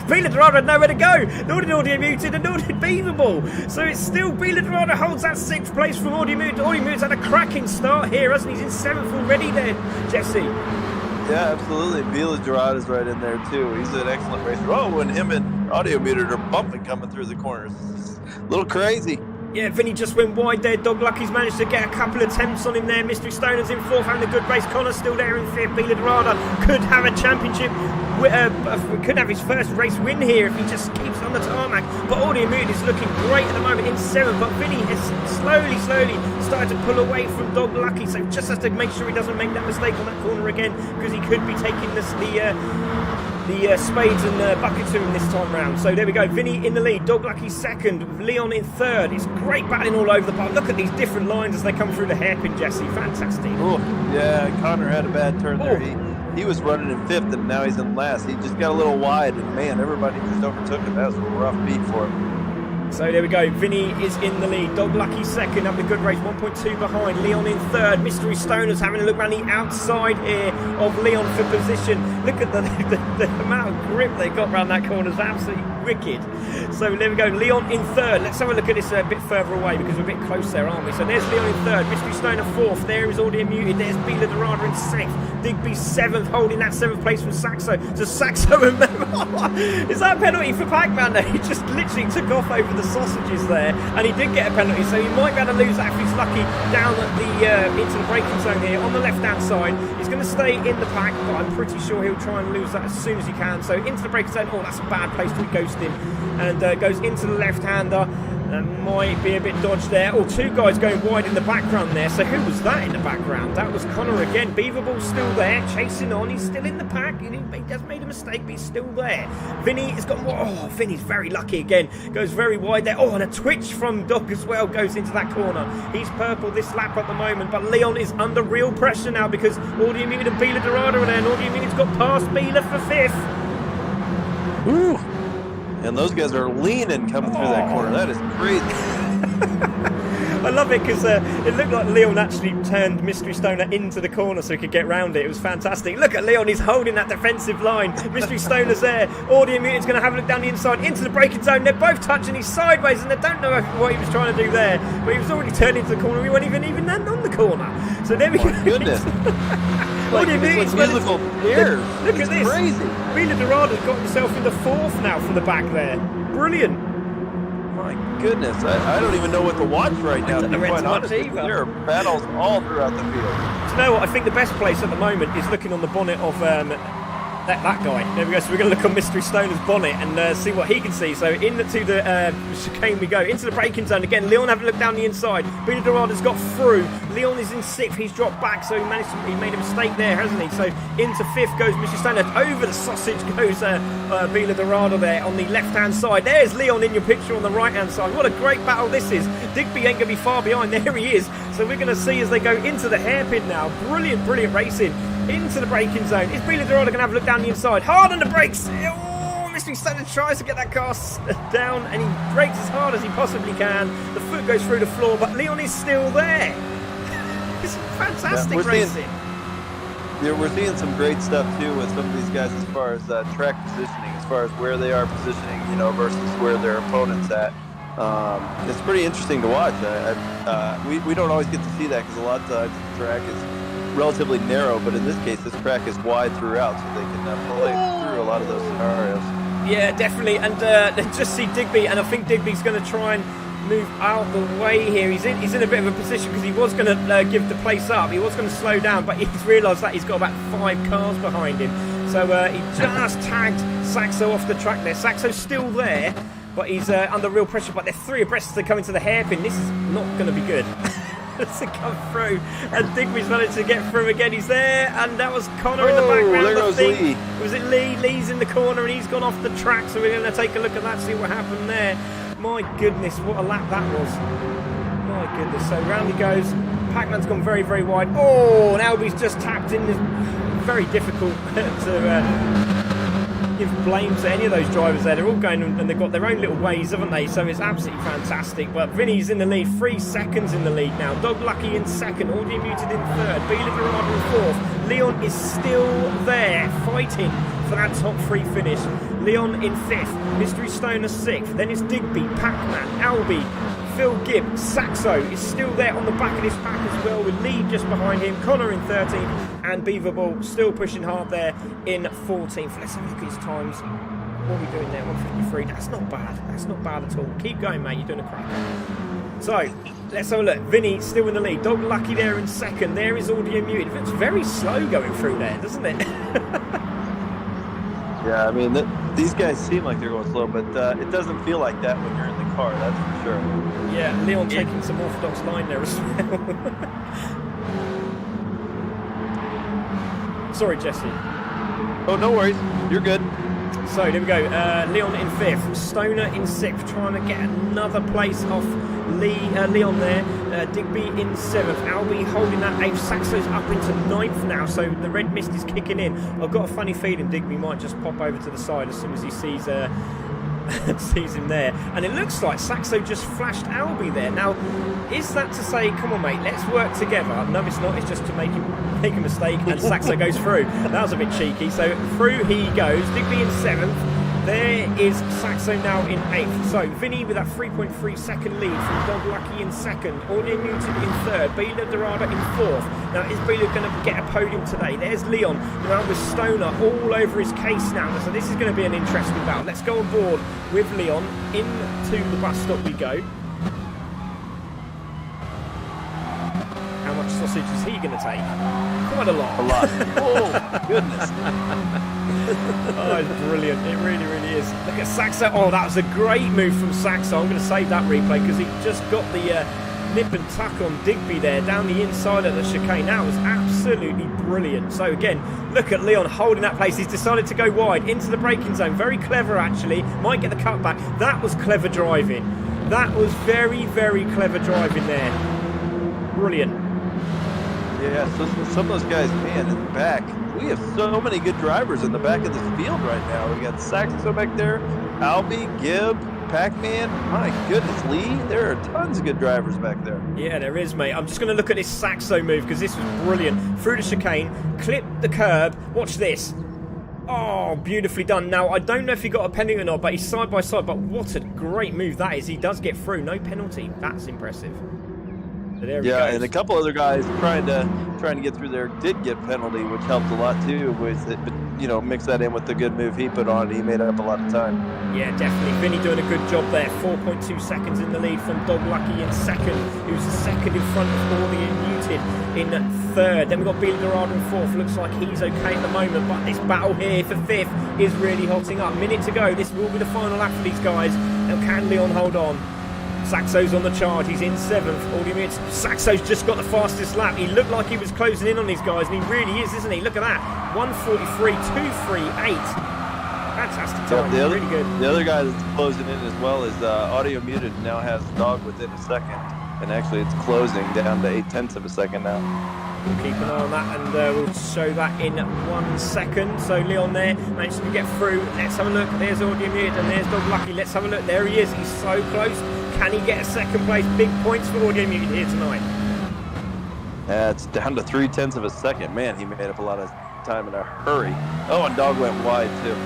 Beeladorada had nowhere to go. Nor did Audio Muted, and nor did Beaverball. So it's still Beeladorada holds that 6th place from Audio Muted. Audio Muted's had a cracking start here, hasn't he? He's in 7th already there, Jesse. Yeah, absolutely. Beeladorada's right in there too. He's an excellent racer. Oh, when him and Audio Muted are bumping coming through the corners. It's a little crazy. Yeah, Vinny just went wide there. Dog Lucky's managed to get a couple of attempts on him there. Mystery Stoner's in fourth, having a good race. Connor's still there in fifth. Beeladorada could have a championship, could have his first race win here if he just keeps on the tarmac. But Audio Mood is looking great at the moment in 7th. But Vinny has slowly started to pull away from Dog Lucky. So just has to make sure he doesn't make that mistake on that corner again, because he could be taking the spades and buckets to him this time round. So there we go. Vinny in the lead. Dog Lucky second. Leon in third. It's great battling all over the park. Look at these different lines as they come through the hairpin, Jesse. Fantastic. Oh, yeah, Connor had a bad turn there. He was running in fifth, and now he's in last. He just got a little wide, and man, everybody just overtook him. That was a rough beat for him. So there we go. Vinny is in the lead. Dog Lucky second, up the good race, 1.2 behind. Leon in third. Mystery Stoners having a look around the outside here of Leon for position. Look at the amount of grip they got around that corner. It's absolutely wicked. So there we go. Leon in third. Let's have a look at this a bit further away because we're a bit close there, aren't we? So there's Leon in third. Mystery Stoner fourth. There is Audio Muted. There's Bila Dorada in sixth. Digby seventh, holding that seventh place from Saxo. So Saxo, is that a penalty for Pac-Man there? He just literally took off over the sausages there, and he did get a penalty, so he might be able to lose that if he's lucky down at the into the braking zone here on the left-hand side. He's going to stay in the pack, but I'm pretty sure he'll try and lose that as soon as he can. So into the braking zone. Oh, that's a bad place to be ghosting, and goes into the left-hander. That might be a bit dodged there. Oh, two guys going wide in the background there. So who was that in the background? That was Connor again. Beaverball's still there, chasing on. He's still in the pack. He has made a mistake, but he's still there. Vinny has got... Oh, Vinny's very lucky again. Goes very wide there. Oh, and a twitch from Doc as well goes into that corner. He's purple this lap at the moment, but Leon is under real pressure now because Audio Muted and Bila Dorada are there, and Audio Muted's got past Bila for fifth. Ooh. And those guys are leaning coming through that corner. That is crazy. I love it because it looked like Leon actually turned Mystery Stoner into the corner so he could get round it. It was fantastic. Look at Leon, he's holding that defensive line. Mystery Stoner's there. Audio Muted's going to have a look down the inside into the braking zone. They're both touching. He's sideways, and I don't know what he was trying to do there, but he was already turned into the corner. He wasn't even on the corner. So there we go. Goodness. Audio Muted's musical chairs. Look at this. Crazy. Bila Dorada's got himself into fourth now from the back there. Brilliant. My goodness, I don't even know what to watch right now. To be quite honest, there are battles all throughout the field. Do you know what? I think the best place at the moment is looking on the bonnet of that guy. There we go. So we're going to look on Mystery Stoner's bonnet and see what he can see. So into the chicane we go. Into the braking zone again. Leon having a look down the inside. Bila Dorada's got through. Leon is in sixth. He's dropped back, so he made a mistake there, hasn't he? So into fifth goes Mystery Stoner. Over the sausage goes Bila Dorada there on the left-hand side. There's Leon in your picture on the right-hand side. What a great battle this is. Digby ain't going to be far behind. There he is. So we're going to see as they go into the hairpin now. Brilliant, brilliant racing. Into the braking zone. Is Bila Dorada going to have a look down the inside? Hard on the brakes. Oh, Mystery Stoner tries to get that car down, and he brakes as hard as he possibly can. The foot goes through the floor, but Leon is still there. It's fantastic racing. We're seeing some great stuff too with some of these guys as far as track positioning, as far as where they are positioning, versus where their opponent's at. It's pretty interesting to watch. We don't always get to see that because a lot of times the track is relatively narrow, but in this case, this track is wide throughout, so they can play through a lot of those scenarios. Yeah, definitely. And just see Digby, and I think Digby's going to try and move out the way here. He's in a bit of a position because he was going to give the place up. He was going to slow down, but he's realised that he's got about 5 cars behind him. So he just tagged Saxo off the track there. Saxo's still there, but he's under real pressure. But they're 3 abreast as they come into the hairpin. This is not going to be good. To come through, and Digby's managed to get through again. He's there, and that was Connor in the background. There goes Lee. Was it Lee? Lee's in the corner, and he's gone off the track. So we're going to take a look at that, see what happened there. My goodness, what a lap that was! My goodness. So round he goes. Pac-Man's gone very, very wide. Oh, and Albie's just tapped in. Very difficult to give blame to any of those drivers there. They're all going and they've got their own little ways, haven't they? So it's absolutely fantastic. But Vinny's in the lead, 3 seconds in the lead now. Dog Lucky in second, Audio Muted in third, Bila Dorada in fourth. Leon is still there, fighting for that top 3 finish. Leon in fifth, Mystery Stoner sixth. Then it's Digby, Pac-Man, Albie, Phil Gibb, Saxo is still there on the back of this pack as well, with Lee just behind him, Connor in 13th, and Beaverball still pushing hard there in 14th. Let's have a look at his times. What are we doing there? 153. That's not bad. That's not bad at all. Keep going, mate. You're doing a crack. So, let's have a look. Vinny still in the lead. Dog Lucky there in second. There is Audio Muted. It's very slow going through there, doesn't it? Yeah, I mean, these guys seem like they're going slow, but it doesn't feel like that when you're in the car, that's for sure. Yeah, Leon taking some orthodox line there as well. Sorry, Jesse. Oh, no worries. You're good. So there we go. Leon in 5th, Stoner in 6th, trying to get another place off Leon there. Digby in 7th, Albie holding that 8th. Saxo's up into 9th now, so the red mist is kicking in. I've got a funny feeling Digby might just pop over to the side as soon as he sees sees him there. And it looks like Saxo just flashed Albie there. Now, is that to say, come on mate, let's work together? No, it's not. It's just to make a mistake, and Saxo goes through. That was a bit cheeky. So through he goes. Digby in 7th. There is Saxo now in 8th. So Vinny with that 3.3 second lead from Dog Lucky in 2nd. Audio Muted in 3rd. Bela Dorada in 4th. Now is Bela going to get a podium today? There's Leon now with Stoner all over his case now. So this is going to be an interesting battle. Let's go on board with Leon. Into the bus stop we go. How much sausage is he going to take? Quite a lot. A lot. Oh, goodness. Oh, it's brilliant. It really, really is. Look at Saxo. Oh, that was a great move from Saxo. I'm going to save that replay because he just got the nip and tuck on Digby there down the inside of the chicane. That was absolutely brilliant. So again, look at Leon holding that place. He's decided to go wide into the braking zone. Very clever, actually. Might get the cutback. That was clever driving. That was very, very clever driving there. Brilliant. Yeah, so some of those guys, man, in the back. We have so many good drivers in the back of this field right now. We got Saxo back there, Albie, Gibb, Pac-Man. My goodness, Lee. There are tons of good drivers back there. Yeah, there is, mate. I'm just going to look at this Saxo move because this was brilliant. Through the chicane, clip the curb. Watch this. Oh, beautifully done. Now, I don't know if he got a penalty or not, but he's side by side. But what a great move that is. He does get through. No penalty. That's impressive. So there he goes. And a couple other guys trying to get through there did get penalty, which helped a lot too. With it, but mix that in with the good move he put on. He made up a lot of time. Yeah, definitely. Vinny doing a good job there. 4.2 seconds in the lead from Dog Lucky in 2nd, who's second in front of Audio Muted in 3rd. Then we've got Bela Dorada in 4th. Looks like he's okay at the moment, but this battle here for 5th is really hotting up. Minute to go. This will be the final lap for these guys. Now, can Leon hold on? Saxo's on the charge, he's in 7th. Saxo's just got the fastest lap. He looked like he was closing in on these guys, and he really is, isn't he? Look at that. 1:43.238. Fantastic time, really good. The other guy that's closing in as well is Audio Muted now has Dog within a second. And actually it's closing down to 0.8 of a second now. We'll keep an eye on that, and we'll show that in 1 second. So Leon there managed to get through. Let's have a look. There's Audio Muted and there's Dog Lucky. Let's have a look. There he is. He's so close. Can he get a second place? Big points for Audio Muted here tonight. It's down to 0.3 of a second. Man, he made up a lot of time in a hurry. Oh, and Dog went wide too.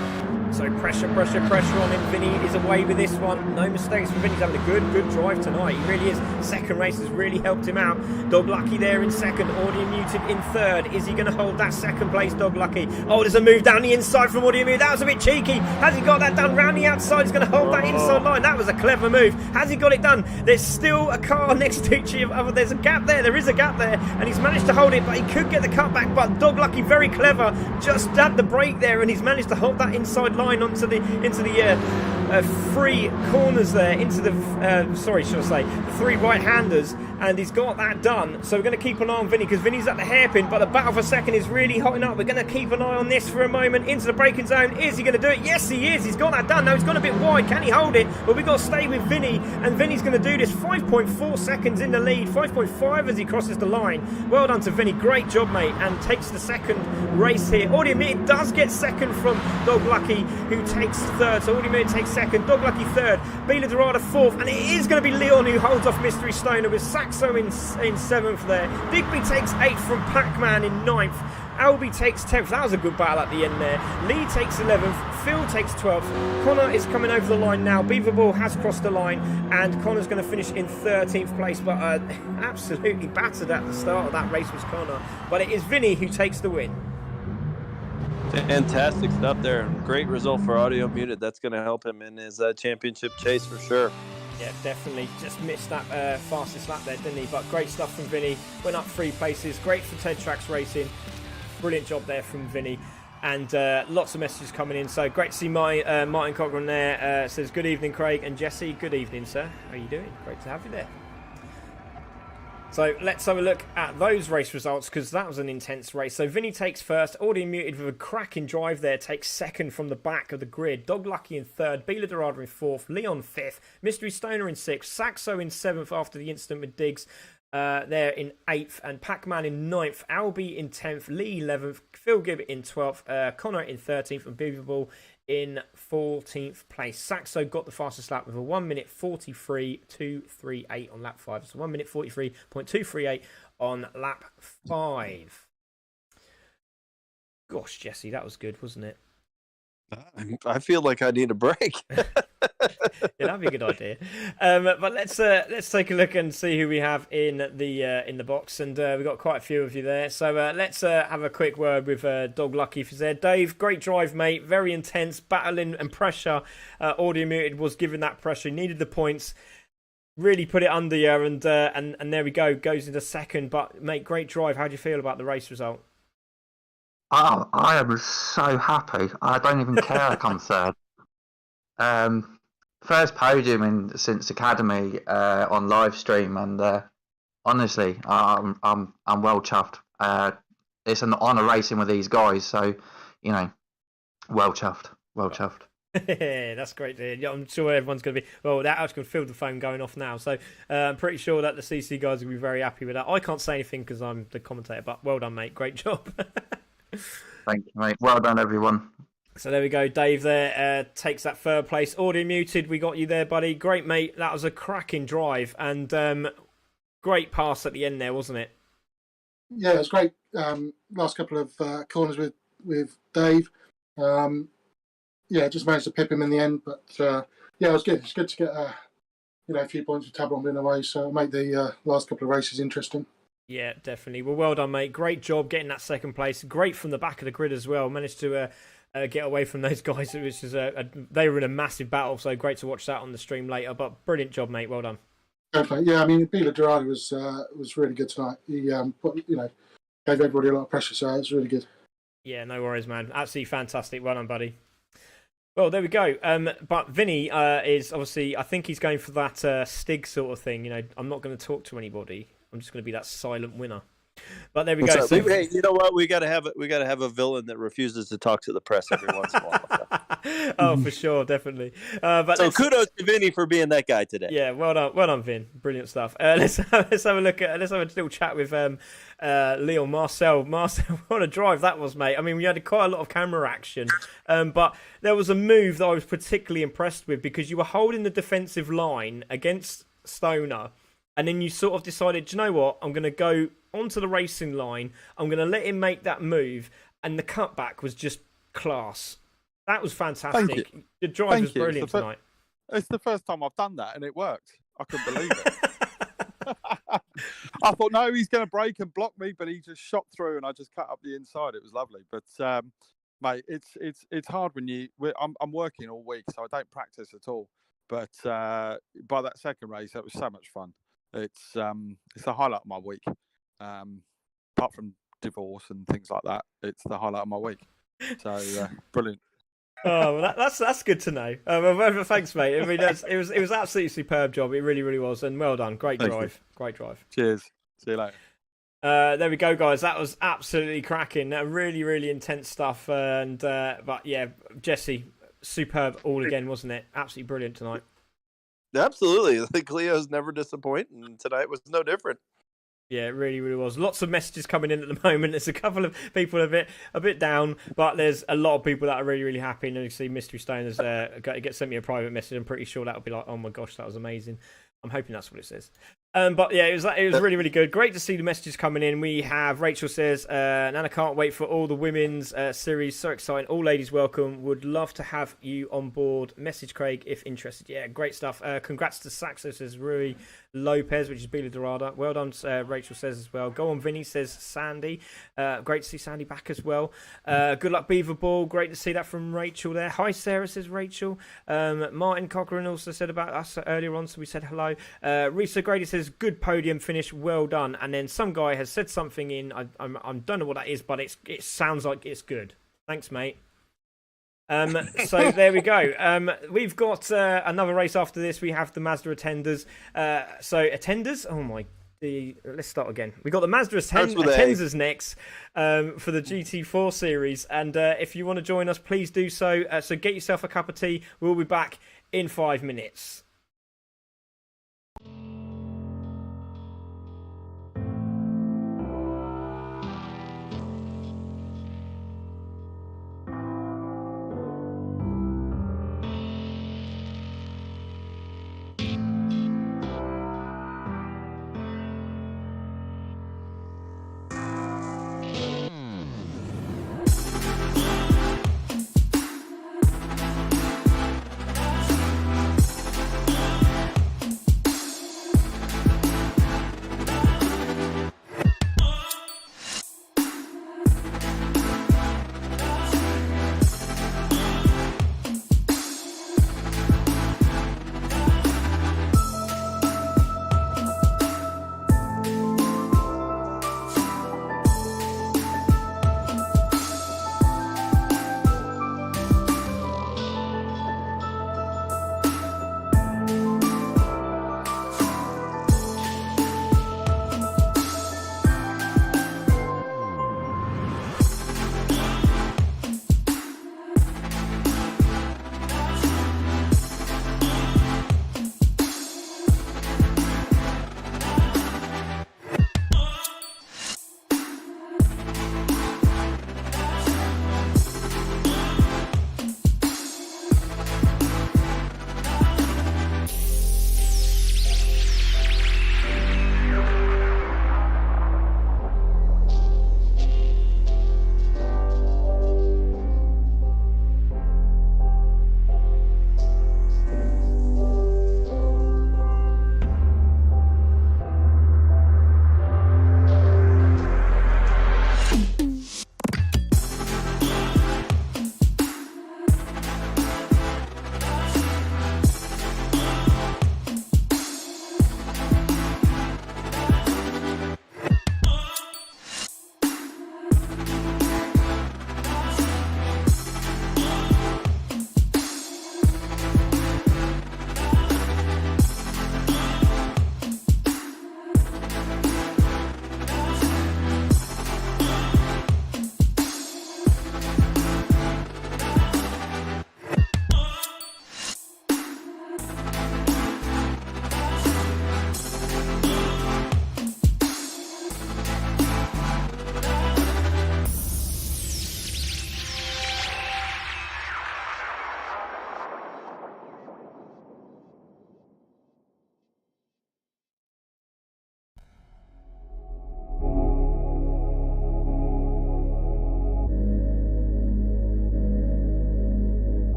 So pressure on him. Vinny is away with this one. No mistakes for Vinny. He's having a good drive tonight. He really is. Second race has really helped him out. Dog Lucky there in 2nd. Audio Muted in 3rd. Is he going to hold that second place, Dog Lucky? Oh, there's a move down the inside from Audio Muted. That was a bit cheeky. Has he got that done round the outside? He's going to hold that inside line. That was a clever move. Has he got it done? There's still a car next to each other. There's a gap there. There is a gap there. And he's managed to hold it, but he could get the cutback. But Dog Lucky, very clever. Just had the brake there, and he's managed to hold that inside line into the three corners there, into the the 3 right-handers, and he's got that done. So we're going to keep an eye on Vinny because Vinny's at the hairpin, but the battle for 2nd is really hotting up. We're going to keep an eye on this for a moment. Into the braking zone. Is he going to do it? Yes, he is. He's got that done. Now he's gone a bit wide. Can he hold it? But we've got to stay with Vinny, and Vinny's going to do this. 5.4 seconds in the lead. 5.5 as he crosses the line. Well done to Vinny. Great job, mate, and takes the 2nd race here. Audio Muted does get 2nd from Dog Lucky, who takes 3rd. So Audio Muted takes 2nd. Dog Lucky 3rd. Bela Dorada 4th, and it is going to be Leon who holds off Mystery Stoner with Saxo in 7th there. Digby takes 8th from Pac-Man in 9th. Albie takes 10th. That was a good battle at the end there. Lee takes 11th. Phil takes 12th. Connor is coming over the line now. Beaverball has crossed the line, and Connor's going to finish in 13th place, but absolutely battered at the start of that race was Connor. But it is Vinny who takes the win. Fantastic stuff there. Great result for Audio Muted. That's going to help him in his championship chase for sure. Yeah, definitely. Just missed that fastest lap there, didn't he? But great stuff from Vinny. Went up 3 places. Great for Ted Tracks Racing. Brilliant job there from Vinny. And lots of messages coming in. So great to see Martin Cochran there. Says, good evening, Craig and Jesse. Good evening, sir. How are you doing? Great to have you there. So let's have a look at those race results because that was an intense race. So Vinny takes first, Audio Muted with a cracking drive there, takes second from the back of the grid. Dog Lucky in third, Bila Dorada in fourth, Leon fifth, Mystery Stoner in sixth, Saxo in seventh after the incident with Diggs. There in 8th, and Pac-Man in 9th, Albie in 10th, Lee 11th, Phil Gibbett in 12th, Connor in 13th, and Beaverball in 14th place. Saxo got the fastest lap with a 1 minute 43.238 on lap 5. So 1 minute 43.238 on lap 5. Gosh, Jesse, that was good, wasn't it? I feel like I need a break. Yeah, that'd be a good idea. But let's take a look and see who we have in the box, and we've got quite a few of you there. So let's have a quick word with Dog Lucky if he's there. Dave, great drive, mate. Very intense, battling and pressure. Audio Muted was given that pressure. He needed the points. Really put it under you, and there we go. Goes into second. But mate, great drive. How do you feel about the race result? Oh, I am so happy. I don't even care I come third. First podium since Academy on live stream, and honestly, I'm well chuffed. It's an honour racing with these guys, so well chuffed, well chuffed. That's great to hear. Yeah, I'm sure everyone's going to be. Well, that actually can feel the phone going off now. So I'm pretty sure that the CC guys will be very happy with that. I can't say anything because I'm the commentator, but well done, mate. Great job. Thank you, mate. Well done, everyone. So there we go. Dave there takes that third place. Audio Muted, we got you there, buddy. Great, mate. That was a cracking drive and great pass at the end there, wasn't it? Yeah, it was great. Last couple of corners with Dave. Just managed to pip him in the end, but yeah, it was good. It's good to get a few points with Tabron in a way, so make the last couple of races interesting. Yeah, definitely. Well done, mate. Great job getting that second place. Great from the back of the grid as well. Managed to get away from those guys. Which is they were in a massive battle, so great to watch that on the stream later. But brilliant job, mate. Well done. Definitely. Yeah, I mean, Bila Dorada was really good tonight. He gave everybody a lot of pressure, so it was really good. Yeah, no worries, man. Absolutely fantastic. Well done, buddy. Well, there we go. But Vinny is obviously, I think he's going for that Stig sort of thing. I'm not going to talk to anybody. I'm just going to be that silent winner. But there we go. So, hey, you know what? We got to have a villain that refuses to talk to the press every once in a while. Oh, for sure, definitly. But so kudos to Vinny for being that guy today. Yeah, well done, Vin. Brilliant stuff. Let's have a little chat with Leon Marcel. Marcel, what a drive that was, mate. I mean, we had quite a lot of camera action, but there was a move that I was particularly impressed with because you were holding the defensive line against Stoner. And then you sort of decided, do you know what? I'm going to go onto the racing line. I'm going to let him make that move. And the cutback was just class. That was fantastic. The drive was brilliant tonight. It's the first time I've done that, and it worked. I couldn't believe it. I thought, no, he's going to break and block me, but he just shot through, and I just cut up the inside. It was lovely. But, mate, it's hard when I'm working all week, so I don't practice at all. But by that second race, that was so much fun. It's the highlight of my week. Apart from divorce and things like that, it's the highlight of my week. So brilliant. Oh, well, that's good to know. Well, thanks, mate. I mean, it was absolutely superb job. It really, really was, and well done. Great drive. Great drive. Cheers. See you later. There we go, guys. That was absolutely cracking. Really, really intense stuff. And but yeah, Jesse, superb all again, wasn't it? Absolutely brilliant tonight. Absolutely. The Clios never disappoint, and tonight was no different. Yeah, it really, really was. Lots of messages coming in at the moment. There's a couple of people a bit down, but there's a lot of people that are really, really happy. And you see Mystery Stone has sent me a private message. I'm pretty sure that'll be like, oh my gosh, that was amazing. I'm hoping that's what it says. But yeah, it was really, really good. Great to see the messages coming in. We have Rachel says, Nana can't wait for all the women's series. So exciting. All ladies welcome. Would love to have you on board. Message Craig if interested. Yeah, great stuff. Congrats to Saxo, says Rui Lopez, which is Bila Dorada. Well done, Rachel says as well. Go on, Vinny, says Sandy. Great to see Sandy back as well. Good luck, Beaver Ball. Great to see that from Rachel there. Hi, Sarah, says Rachel. Martin Cochran also said about us earlier on, so we said hello. Risa Grady says, good podium finish, well done. And then some guy has said something in, I don't know what that is, but it sounds like it's good. Thanks, mate. So there we go. We've got another race after this. We have the Mazda Attenders. So Attenders, oh my, let's start again. We got the Mazda Starts with A. Atenzas next for the GT4 series, and if you want to join us, please do so. So get yourself a cup of tea. We'll be back in 5 minutes.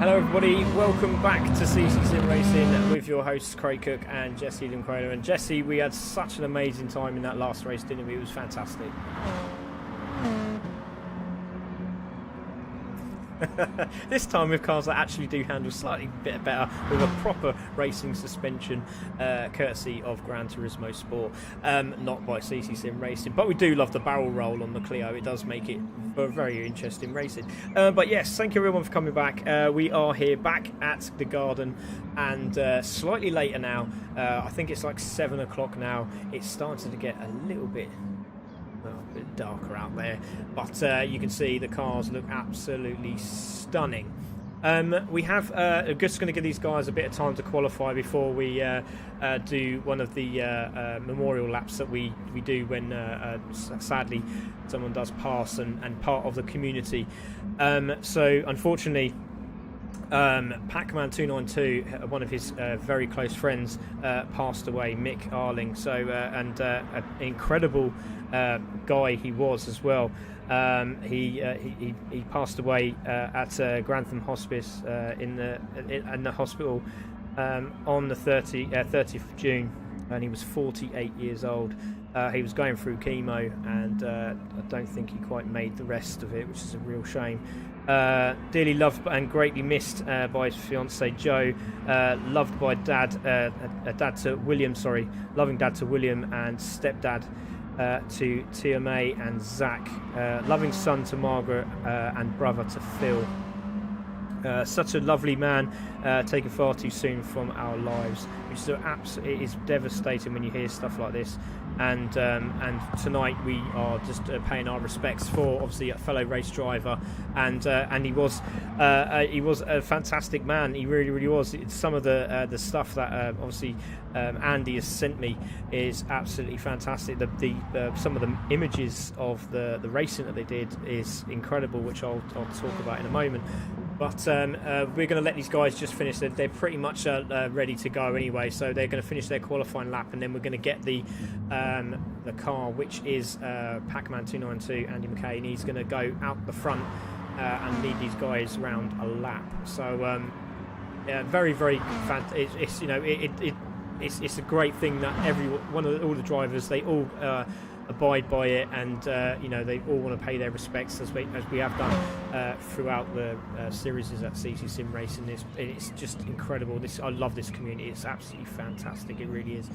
Hello everybody, welcome back to CC Sim Racing with your hosts Craig Cook and Jesse Limcrader. And Jesse, we had such an amazing time in that last race, didn't we? It was fantastic. This time with cars that actually do handle slightly bit better with a proper racing suspension, courtesy of Gran Turismo Sport, not by CC Sim Racing. But we do love the barrel roll on the Clio. It does make it for very interesting racing. But yes, thank you everyone for coming back. We are here back at the Garden, and slightly later now. I think it's like 7 o'clock now. It's starting to get a little bit darker out there, but you can see the cars look absolutely stunning. We have just going to give these guys a bit of time to qualify before we do one of the memorial laps that we do when sadly someone does pass and part of the community. So unfortunately, Pac-Man 292, one of his very close friends, passed away, Mick Arling. So and an incredible guy he was as well. He passed away at Grantham Hospice in the hospital on the 30th of June, and he was 48 years old. He was going through chemo, and I don't think he quite made the rest of it, which is a real shame. Dearly loved and greatly missed by his fiancée Jo, loved by loving dad to William and stepdad to Tia May and Zach, loving son to Margaret and brother to Phil. Such a lovely man, taken far too soon from our lives, which is it is devastating when you hear stuff like this. And tonight we are just paying our respects for obviously a fellow race driver, and he was a fantastic man. He really was. Some of the stuff that obviously Andy has sent me is absolutely fantastic. Some of the images of the racing that they did is incredible, which I'll talk about in a moment. But we're going to let these guys just finish. They're pretty much ready to go anyway, so they're going to finish their qualifying lap, and then we're going to get the car, which is Pac-Man 292, Andy McKay, and he's going to go out the front and lead these guys around a lap. So very fantastic. It's a great thing that all the drivers, they all abide by it, and they all want to pay their respects as we have done throughout the series at CC Sim Racing. It's just incredible. I love this community. It's absolutely fantastic. It really is.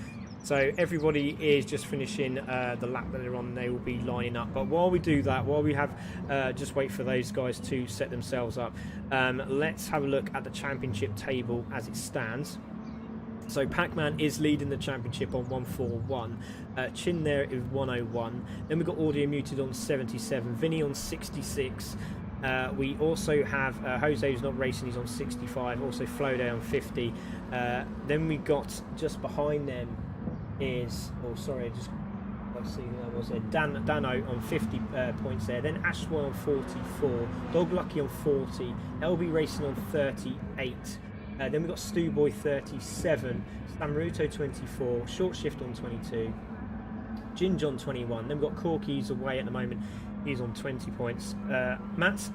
So everybody is just finishing the lap that they're on. They will be lining up. But while we do that, while we have just wait for those guys to set themselves up, let's have a look at the championship table as it stands. So Pac-Man is leading the championship on 141. Chin there is 101. Then we've got Audio Muted on 77. Vinny on 66. We also have Jose, who's not racing, he's on 65. Also Flo Day on 50. Then we got just behind them is, let's see who that was there. Dano on 50 points there. Then Ashwan on 44. Dog Lucky on 40. LB Racing on 38. Then we've got Stu Boy 37. Stamruto 24. Short Shift on 22. Ginge on 21. Then we've got Corky's away at the moment. He's on 20 points. Matt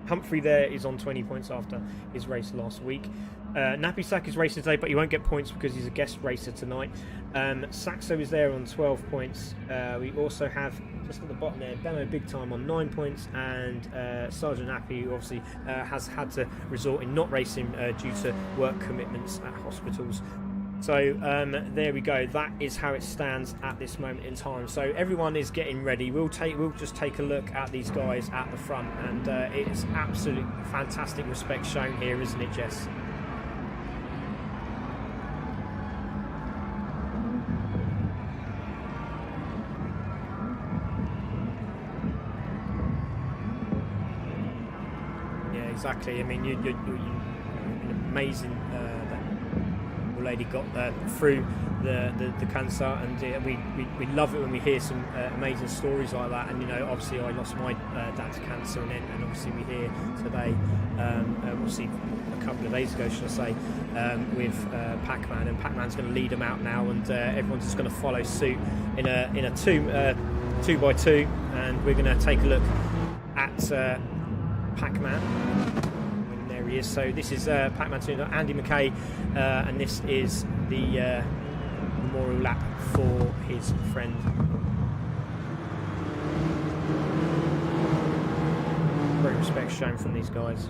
Humphrey there is on 20 points after his race last week. Nappy Sack is racing today, but he won't get points because he's a guest racer tonight. Saxo is there on 12 points. We also have, just at the bottom there, Dano Big Time on 9 points, and Sergeant Nappy, who obviously has had to resort in not racing due to work commitments at hospitals. So there we go. That is how it stands at this moment in time. So everyone is getting ready. We'll just take a look at these guys at the front, and it's absolutely fantastic respect shown here, isn't it, Jess? Yeah, exactly. I mean, you're an amazing. Lady got through the cancer, and we love it when we hear some amazing stories like that. And obviously I lost my dad to cancer, and obviously we hear today, obviously a couple of days ago, should I say, with Pac-Man, and Pac-Man's going to lead them out now, and everyone's just going to follow suit in a 2x2, and we're going to take a look at Pac-Man. He is. So this is Pac-Man 2, Andy McKay, and this is the memorial lap for his friend. Great respect shown from these guys.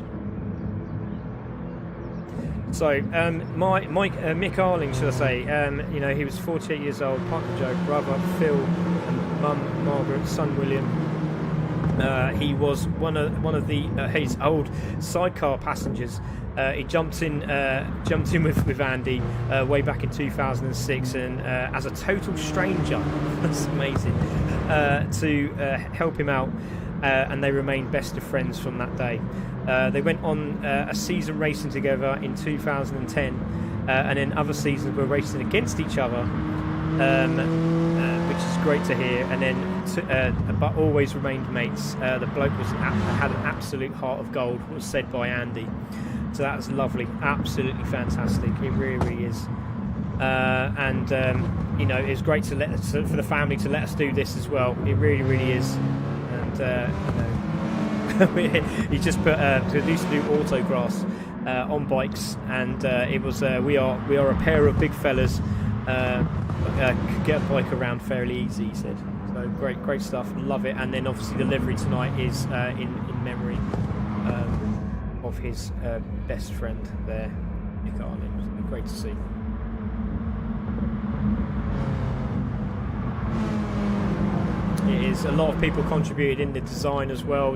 So Mick Arling, should I say, he was 48 years old, partner Joe, brother Phil, and mum Margaret, son William. He was one of his old sidecar passengers. He jumped in with Andy way back in 2006, and as a total stranger, that's amazing, to help him out, and they remained best of friends from that day. They went on a season racing together in 2010, and then other seasons were racing against each other, which is great to hear. And then, but always remained mates. The bloke had an absolute heart of gold, was said by Andy. So that's lovely, absolutely fantastic. It really, really is. And it's great for the family to let us do this as well. It really, really is. And he just put we used to do autographs on bikes, and it was we are a pair of big fellas. Could get a bike around fairly easy, he said. So great stuff, love it. And then obviously the livery tonight is in memory of his best friend there, Nick Arlen. Great to see. It is. A lot of people contributed in the design as well.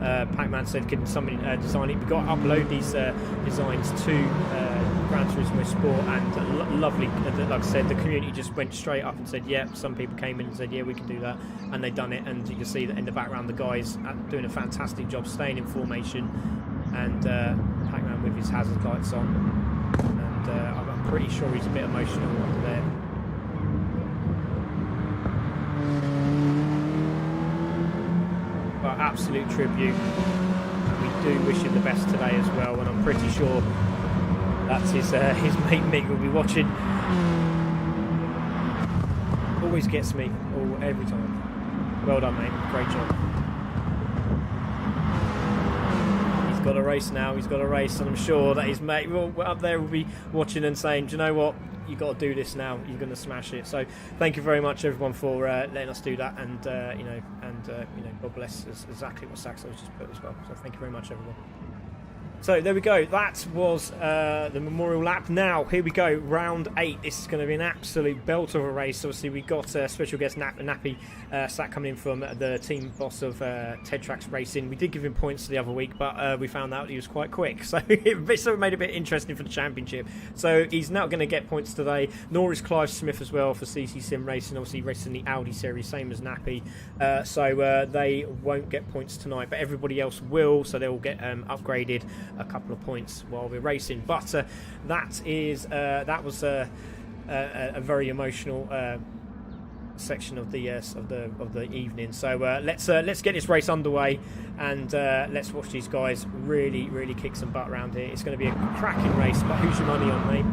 Pac-Man said, "Can somebody design it?" We've got to upload these designs to Gran Turismo Sport, and lovely. Like I said, the community just went straight up and said, "Yeah." Some people came in and said, "Yeah, we can do that," and they've done it. And you can see that in the background, the guys are doing a fantastic job, staying in formation, and Pac-Man with his hazard lights on, and I'm pretty sure he's a bit emotional under there. Absolute tribute. We do wish him the best today as well, and I'm pretty sure that's his mate Mick will be watching. Always gets me, every time. Well done, mate. Great job. He's got a race now. He's got a race, and I'm sure that his mate up there will be watching and saying, "Do you know what? You've got to do this now. You're going to smash it." So thank you very much, everyone, for letting us do that, and God bless exactly what Saxo just put as well. So thank you very much, everyone. So there we go. That was the memorial lap. Now here we go, round 8. This is going to be an absolute belt of a race. Obviously we got special guest Nappy Sack coming in from the team boss of Ted Tracks Racing. We did give him points the other week, but we found out he was quite quick, so it sort of made it a bit interesting for the championship. So he's not going to get points today. Nor is Clive Smith as well for CC Sim Racing, obviously racing the Audi series, same as Nappy. So they won't get points tonight, but everybody else will. So they'll get upgraded a couple of points while we're racing. But that was a very emotional section of the evening. So let's get this race underway, and let's watch these guys really kick some butt around here. It's going to be a cracking race. But who's your money on, mate?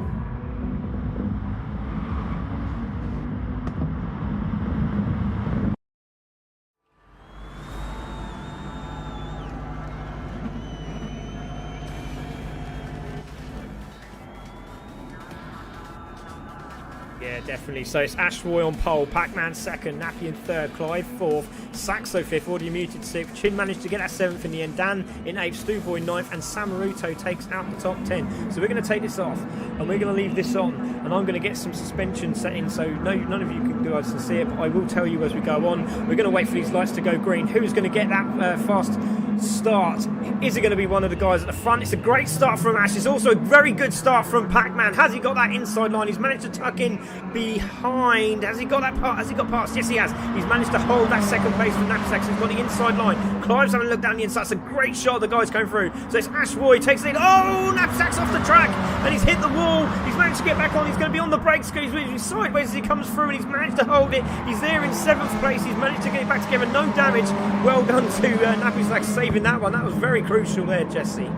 Yeah, definitely. So it's Ashroy on pole, Pac-Man second, Nappy in third, Clive fourth, Saxo fifth, Audio Muted sixth, Chin managed to get that seventh in the end, Dan in eighth, Stuboy ninth, and Samaruto takes out the top 10. So we're going to take this off, and we're going to leave this on, and I'm going to get some suspension settings, so none of you guys can see it, but I will tell you as we go on. We're going to wait for these lights to go green. Who's going to get that fast start? Is it going to be one of the guys at the front? It's a great start from Ash. It's also a very good start from Pac-Man. Has he got that inside line? He's managed to tuck in behind. Has he got that part? Has he got past? Yes, he has. He's managed to hold that second place from Knapsack. He's got the inside line. Clive's having a look down the inside. It's a great shot. The guys going through. So it's Ash Roy takes the lead. Oh, Knapsack's off the track and he's hit the wall. He's managed to get back on. He's going to be on the brakes. He's moving sideways as he comes through, and he's managed to hold it. He's there in 7th place. He's managed to get it back together. No damage. Well done to Nappy Sack saving that one. That was very crucial there, Jesse.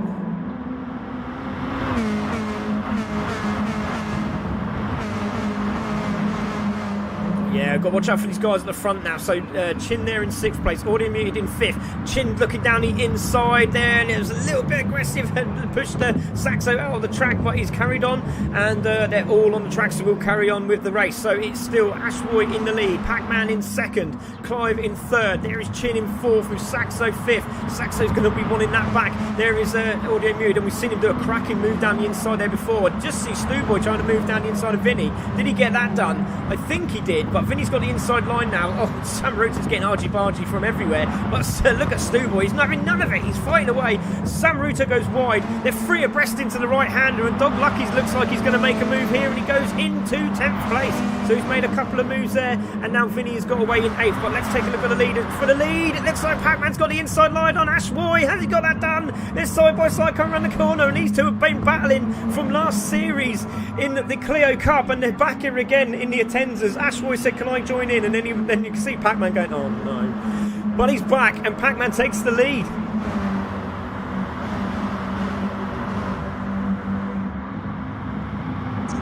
Yeah, got to watch out for these guys at the front now. So Chin there in 6th place, Audio Muted in 5th. Chin looking down the inside there, and it was a little bit aggressive and pushed Saxo out of the track, but he's carried on, and they're all on the track, so we'll carry on with the race. So it's still Ashroy in the lead, Pac-Man in 2nd, Clive in 3rd. There is Chin in 4th with Saxo 5th. Saxo's going to be wanting that back. There is Audio Muted, and we've seen him do a cracking move down the inside there before. Just see Stuboy trying to move down the inside of Vinny. Did he get that done? I think he did, but Vinny's got the inside line now. Oh, Sam Ruta's getting argy-bargy from everywhere. But look at Stuboy. He's not having none of it. He's fighting away. Sam Ruta goes wide. They're 3 abreast into the right-hander, and Dog Lucky's looks like he's going to make a move here, and he goes into 10th place. So he's made a couple of moves there, and now Vinny has got away in 8th. But let's take a look at the lead. For the lead, it looks like Pac-Man's got the inside line on Ashroy. Has he got that done? They're side-by-side coming around the corner, and these two have been battling from last series in the Clio Cup, and they're back here again in the Atenzas. Ashroy said, can I join in? And then you can see Pac-Man going, oh no. But he's back, and Pac-Man takes the lead.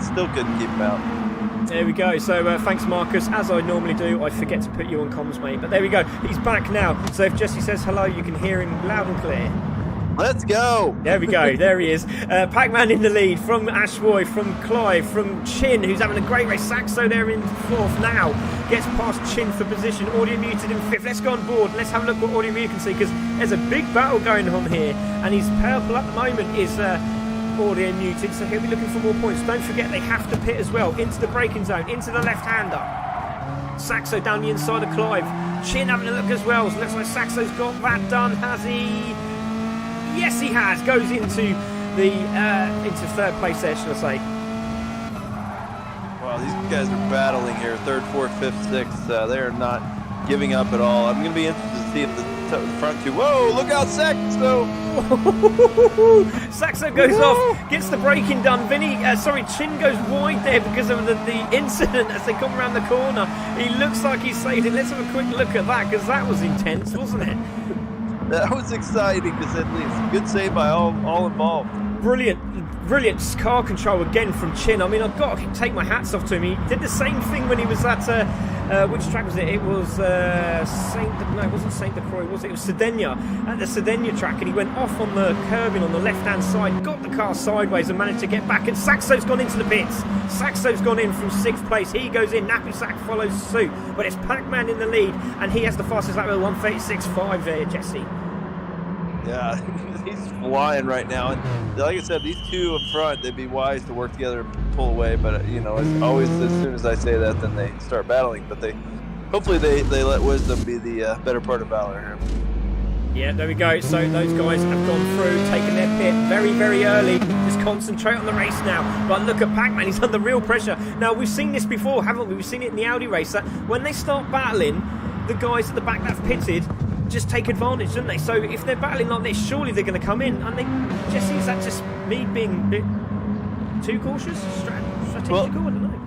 Still couldn't keep him out. There we go. So thanks, Marcus. As I normally do, I forget to put you on comms, mate. But there we go. He's back now. So if Jesse says hello, you can hear him loud and clear. Let's go. There we go. There he is. Pac-Man in the lead from Ashroy, from Clive, from Chin, who's having a great race. Saxo there in 4th now. Gets past Chin for position. Audio Muted in 5th. Let's go on board and let's have a look what Audio Muted can see, because there's a big battle going on here. And his purple at the moment is Audio Muted, so he'll be looking for more points. Don't forget they have to pit as well. Into the braking zone, into the left-hander. Saxo down the inside of Clive. Chin having a look as well. So looks like Saxo's got that done. Has he? Yes, he has. Goes into the into 3rd place there, should I say. Wow, these guys are battling here. 3rd, 4th, 5th, 6th. They are not giving up at all. I'm going to be interested to see if the front two. Whoa, look out, Saxo! Saxo goes off, gets the braking done. Chin goes wide there because of the incident as they come around the corner. He looks like he's saved it. Let's have a quick look at that, because that was intense, wasn't it? That was exciting, to say the least. Good save by all involved. Brilliant car control again from Chin. I mean, I've got to take my hats off to him. He did the same thing when he was at which track was it? It was it wasn't Saint Croix, was it? It was Cerdanya, at the Cerdanya track, and he went off on the curbing on the left-hand side, got the car sideways and managed to get back, and Saxo's gone into the pits. Saxo's gone in from 6th place. He goes in, Nappy Sack follows suit, but it's Pac-Man in the lead, and he has the fastest lap with 1:36.5 there, Jesse. Yeah, he's flying right now. And like I said, these two in front, they'd be wise to work together and pull away. But, you know, it's always as soon as I say that, then they start battling. But hopefully they let wisdom be the better part of valor here. Yeah, there we go. So those guys have gone through, taken their pit very, very early. Just concentrate on the race now. But look at Pac-Man, he's under real pressure. Now, we've seen this before, haven't we? We've seen it in the Audi race. That when they start battling, the guys at the back that have pitted just take advantage, don't they? So if they're battling like this, surely they're going to come in. And Jesse, is that just me being a bit too cautious? Strategical? I don't know.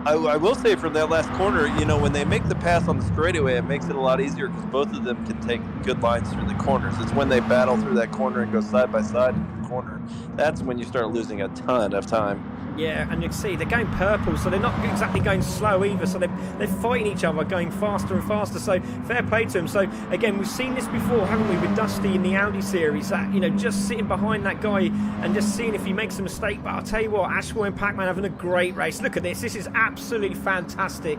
I will say from that last corner, you know, when they make the pass on the straightaway, it makes it a lot easier because both of them can take good lines through the corners. It's when they battle through that corner and go side by side in the corner, that's when you start losing a ton of time. Yeah, and you can see they're going purple, so they're not exactly going slow either. So they're fighting each other, going faster and faster. So fair play to them. So again, we've seen this before, haven't we, with Dusty in the Audi series? That, you know, just sitting behind that guy and just seeing if he makes a mistake. But I'll tell you what, Ashboy and Pac-Man having a great race. Look at this. This is absolutely fantastic.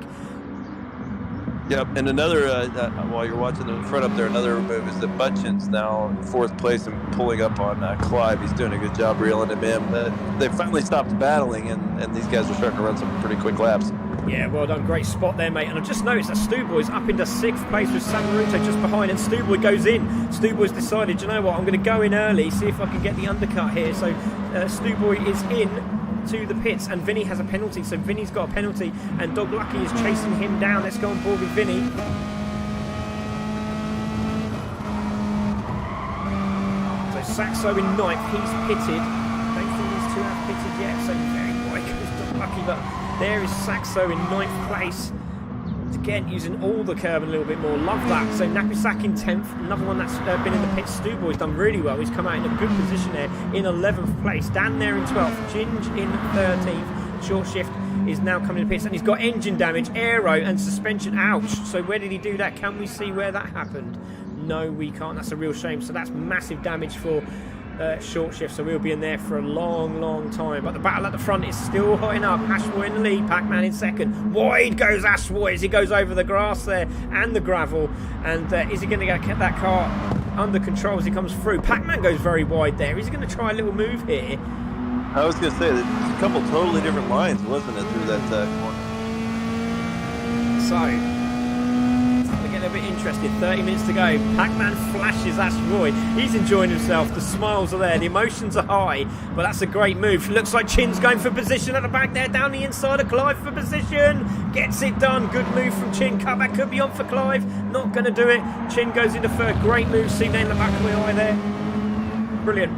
Yep, and another, while you're watching the front up there, another move is that Butchin's now in 4th place and pulling up on Clive. He's doing a good job reeling him in. But they finally stopped battling, and these guys are starting to run some pretty quick laps. Yeah, well done. Great spot there, mate. And I've just noticed that Stuboy's up into 6th place with Samaruto just behind, and Stuboy goes in. Stuboy's decided, you know what, I'm going to go in early, see if I can get the undercut here. So Stuboy is in to the pits, and Vinny has a penalty, so Vinny's got a penalty, and Dog Lucky is chasing him down. Let's go on board with Vinny. So Saxo in 9th, he's pitted. I don't think these two have pitted yet, so very quick is Dog Lucky, but there is Saxo in 9th place. Again, using all the curb a little bit more. Love that. So Napisak in 10th. Another one that's been in the pits. Stuboy's done really well. He's come out in a good position there in 11th place. Dan there in 12th. Ginge in 13th. Short Shift is now coming in the pits. And he's got engine damage, aero and suspension. Ouch. So where did he do that? Can we see where that happened? No, we can't. That's a real shame. So that's massive damage for Short Shift, so we'll be in there for a long time. But the battle at the front is still hotting up. Ashboy in the lead, Pac-Man in 2nd. Wide goes Ashboy as he goes over the grass there and the gravel. And is he going to get that car under control as he comes through? Pac-Man goes very wide there. Is he going to try a little move here? I was going to say, there's a couple totally different lines, wasn't it, through that corner? So a bit interested. 30 minutes to go. Pac-Man flashes Ashboy. He's enjoying himself. The smiles are there. The emotions are high. But that's a great move. Looks like Chin's going for position at the back there. Down the inside of Clive for position. Gets it done. Good move from Chin. Cutback could be on for Clive. Not going to do it. Chin goes into 3rd. Great move. Seen there in the back of my eye there. Brilliant.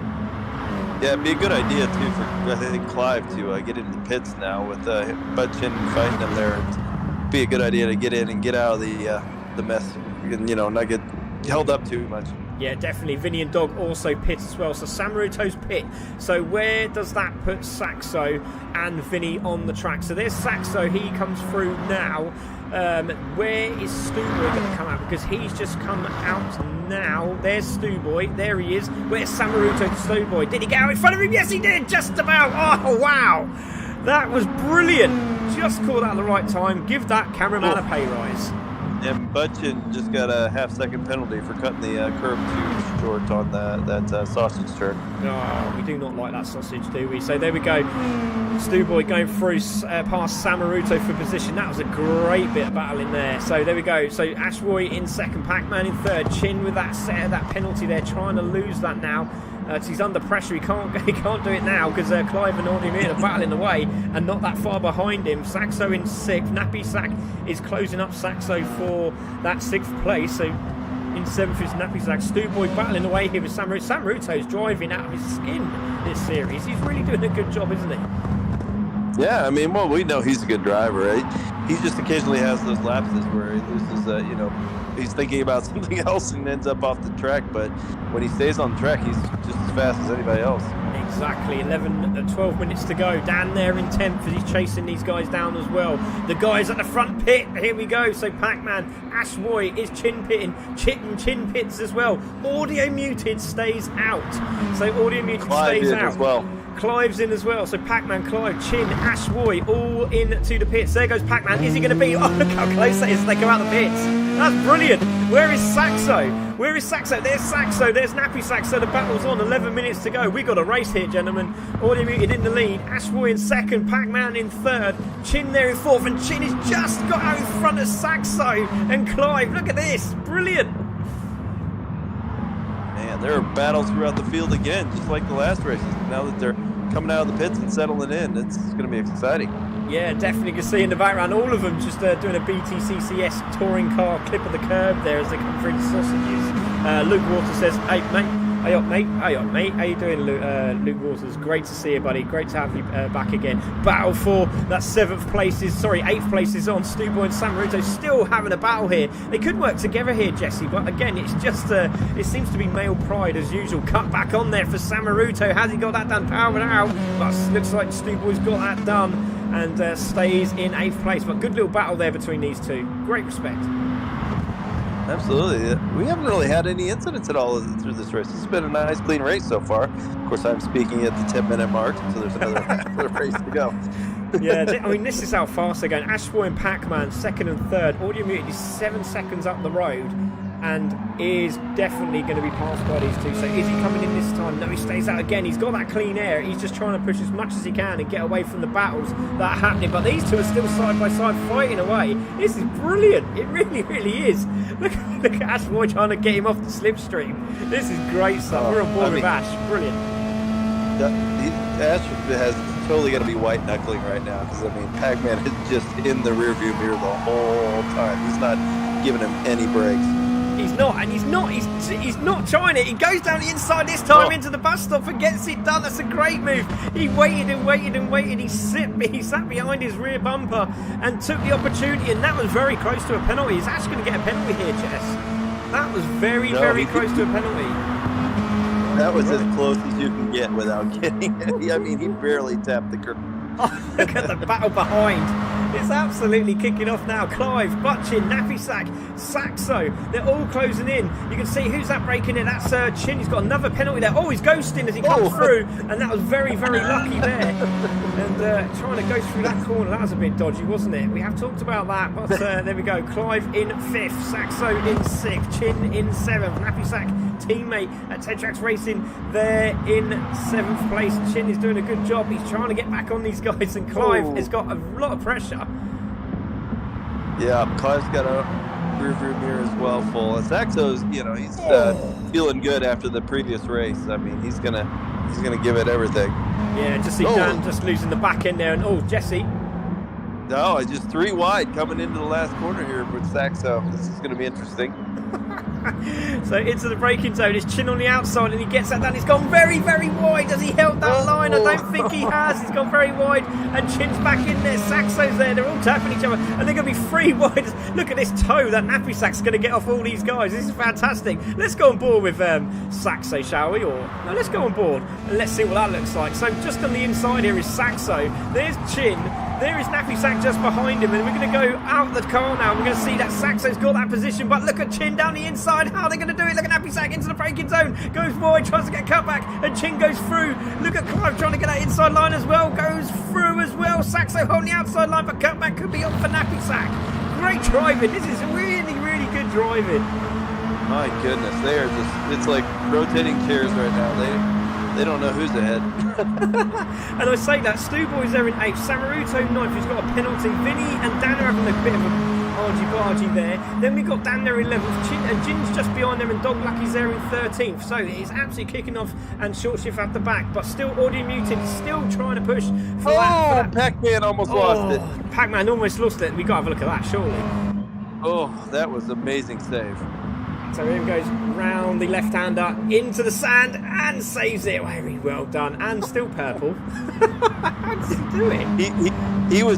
Yeah, it'd be a good idea, too, for, I think, Clive to get into the pits now with Bud Chin fighting him there. It'd be a good idea to get in and get out of the mess, and, you know, not get held up too much. Yeah, definitely. Vinny and Dog also pit as well. So Samaruto's pit. So where does that put Saxo and Vinny on the track? So there's Saxo. He comes through now. Where is Stuboy going to come out? Because he's just come out now. There's Stuboy. There he is. Where's Samaruto to Stuboy? Did he get out in front of him? Yes, he did. Just about. Oh, wow. That was brilliant. Just caught that at the right time. Give that cameraman a pay rise. And Butchin just got a half-second penalty for cutting the curb too short on that sausage turn. Oh, we do not like that sausage, do we? So there we go. Stuboy going through past Samaruto for position. That was a great bit of battle in there. So there we go. So Ashboy in 2nd, Pac-Man in 3rd. Chin with that penalty there, trying to lose that now. He's under pressure. He can't do it now because Clive and Audi are battle in the way and not that far behind him. Saxo in 6th. Nappy Sack is closing up Saxo for that 6th place. So in 7th is Nappy Sack. Stuboy battling away here with Samaruto. Samaruto's driving out of his skin this series. He's really doing a good job, isn't he? Yeah, I mean, well, we know he's a good driver, right? He just occasionally has those lapses where he loses, he's thinking about something else and ends up off the track. But when he stays on the track, he's just as fast as anybody else. Exactly. 12 minutes to go. Dan there in 10th as he's chasing these guys down as well. The guys at the front pit. Here we go. So Pac-Man, Ashboy is chin pitting. Chin pits as well. Audio muted stays out. So audio muted Clive stays out. as well. Clive's in as well. So Pac-Man, Clive, Chin, Ash Roy, all into the pits. There goes Pac-Man. Is he going to be? Oh, look how close that is as they go out the pits. That's brilliant. Where is Saxo? Where is Saxo? There's Saxo. There's Nappy Saxo. The battle's on. 11 minutes to go. We got a race here, gentlemen. Audio Muted in the lead. Ash Roy in second. Pac-Man in third. Chin there in fourth. And Chin has just got out in front of Saxo and Clive. Look at this. Brilliant. Man, there are battles throughout the field again, just like the last races. Now that they're coming out of the pits and settling in, it's going to be exciting. Yeah, definitely can see in the background all of them just doing a BTCCS touring car clip of the curb there as they come through the sausages. Luke Waters says, hey mate, hey up mate, hey up mate, how you doing Luke Waters? Great to see you buddy, great to have you back again. Battle for that 8th place is on. Stuboy and Samaruto still having a battle here. They could work together here, Jesse, but again it's just it seems to be male pride as usual. Cut back on there for Samaruto. Has he got that done? Powered out, but looks like Stuboy's got that done and stays in 8th place. But good little battle there between these two. Great respect. Absolutely. We haven't really had any incidents at all through this race. It's been a nice, clean race so far. Of course, I'm speaking at the 10-minute mark, so there's another race to go. Yeah, I mean, this is how fast they're going. Ashboy and Pac-Man, second and third. Audio Muted is 7 seconds up the road and is definitely going to be passed by these two. So is he coming in this time? No, he stays out again. He's got that clean air. He's just trying to push as much as he can and get away from the battles that are happening. But these two are still side by side fighting away. This is brilliant. It really, really is. Look at Ashboy trying to get him off the slipstream. This is great stuff. We're on board with Ash. Brilliant. Ash has totally got to be white knuckling right now because I mean Pac-Man is just in the rearview mirror the whole time. He's not giving him any breaks. He's not, and he's not trying it. He goes down the inside this time into the bus stop and gets it done. That's a great move. He waited and waited and waited. He sat behind his rear bumper and took the opportunity, and that was very close to a penalty. He's actually going to get a penalty here, Jess. That was very close to a penalty. That was as close as you can get without getting it. I mean, he barely tapped the curb. Oh, look at the battle behind. It's absolutely kicking off now. Clive, Butchin, Nappy Sack, Saxo. They're all closing in. You can see who's that breaking in. That's Chin. He's got another penalty there. Oh, he's ghosting as he comes through. And that was very, very lucky there. And trying to go through that corner. That was a bit dodgy, wasn't it? We have talked about that. But there we go. Clive in 5th. Saxo in 6th. Chin in 7th. Nappy Sack, teammate at Tetrax Racing, there in 7th place. Chin is doing a good job. He's trying to get back on these guys. And Clive has got a lot of pressure. Yeah, Clive's got a rear view mirror as well full. Saxo's, he's feeling good after the previous race. I mean, he's gonna give it everything. Yeah, just see Dan just losing the back end there, and Jesse. No, just 3 wide coming into the last corner here with Saxo. This is going to be interesting. So into the braking zone, his Chin on the outside and he gets that down. He's gone very, very wide. Has he held that line? I don't think he has. He's gone very wide and Chin's back in there. Saxo's there. They're all tapping each other and they're going to be 3 wide. Look at this toe. That Nappy Sack's going to get off all these guys. This is fantastic. Let's go on board with Saxo, shall we? Or no, let's go on board and let's see what that looks like. So just on the inside here is Saxo. There's Chin. There is Nappy Sack just behind him, and we're going to go out the car now. We're going to see that Saxo's got that position, but look at Chin down the inside. How are they going to do it? Look at Nappy Sack into the braking zone. Goes wide, tries to get cut back, and Chin goes through. Look at Clive trying to get that inside line as well. Goes through as well. Saxo holding the outside line, but cut back could be on for Nappy Sack. Great driving. This is really, really good driving. My goodness, they are it's like rotating chairs right now. They don't know who's ahead. And I say that, Stu Boy's there in 8th, Samaruto 9th, who's got a penalty. Vinny and Dan are having a bit of a argy-bargy there. Then we've got Dan there in 11th, and Jin's just behind them, and Dog Lucky's there in 13th. So it's absolutely kicking off, and Short Shift at the back, but still Audio Muted, still trying to push for that. Pac-Man almost lost it. Pac-Man almost lost it. We've got to have a look at that, surely. Oh, that was an amazing save. So here he goes round the left-hander into the sand and saves it. Very well done, and still purple. How does he do it? He was.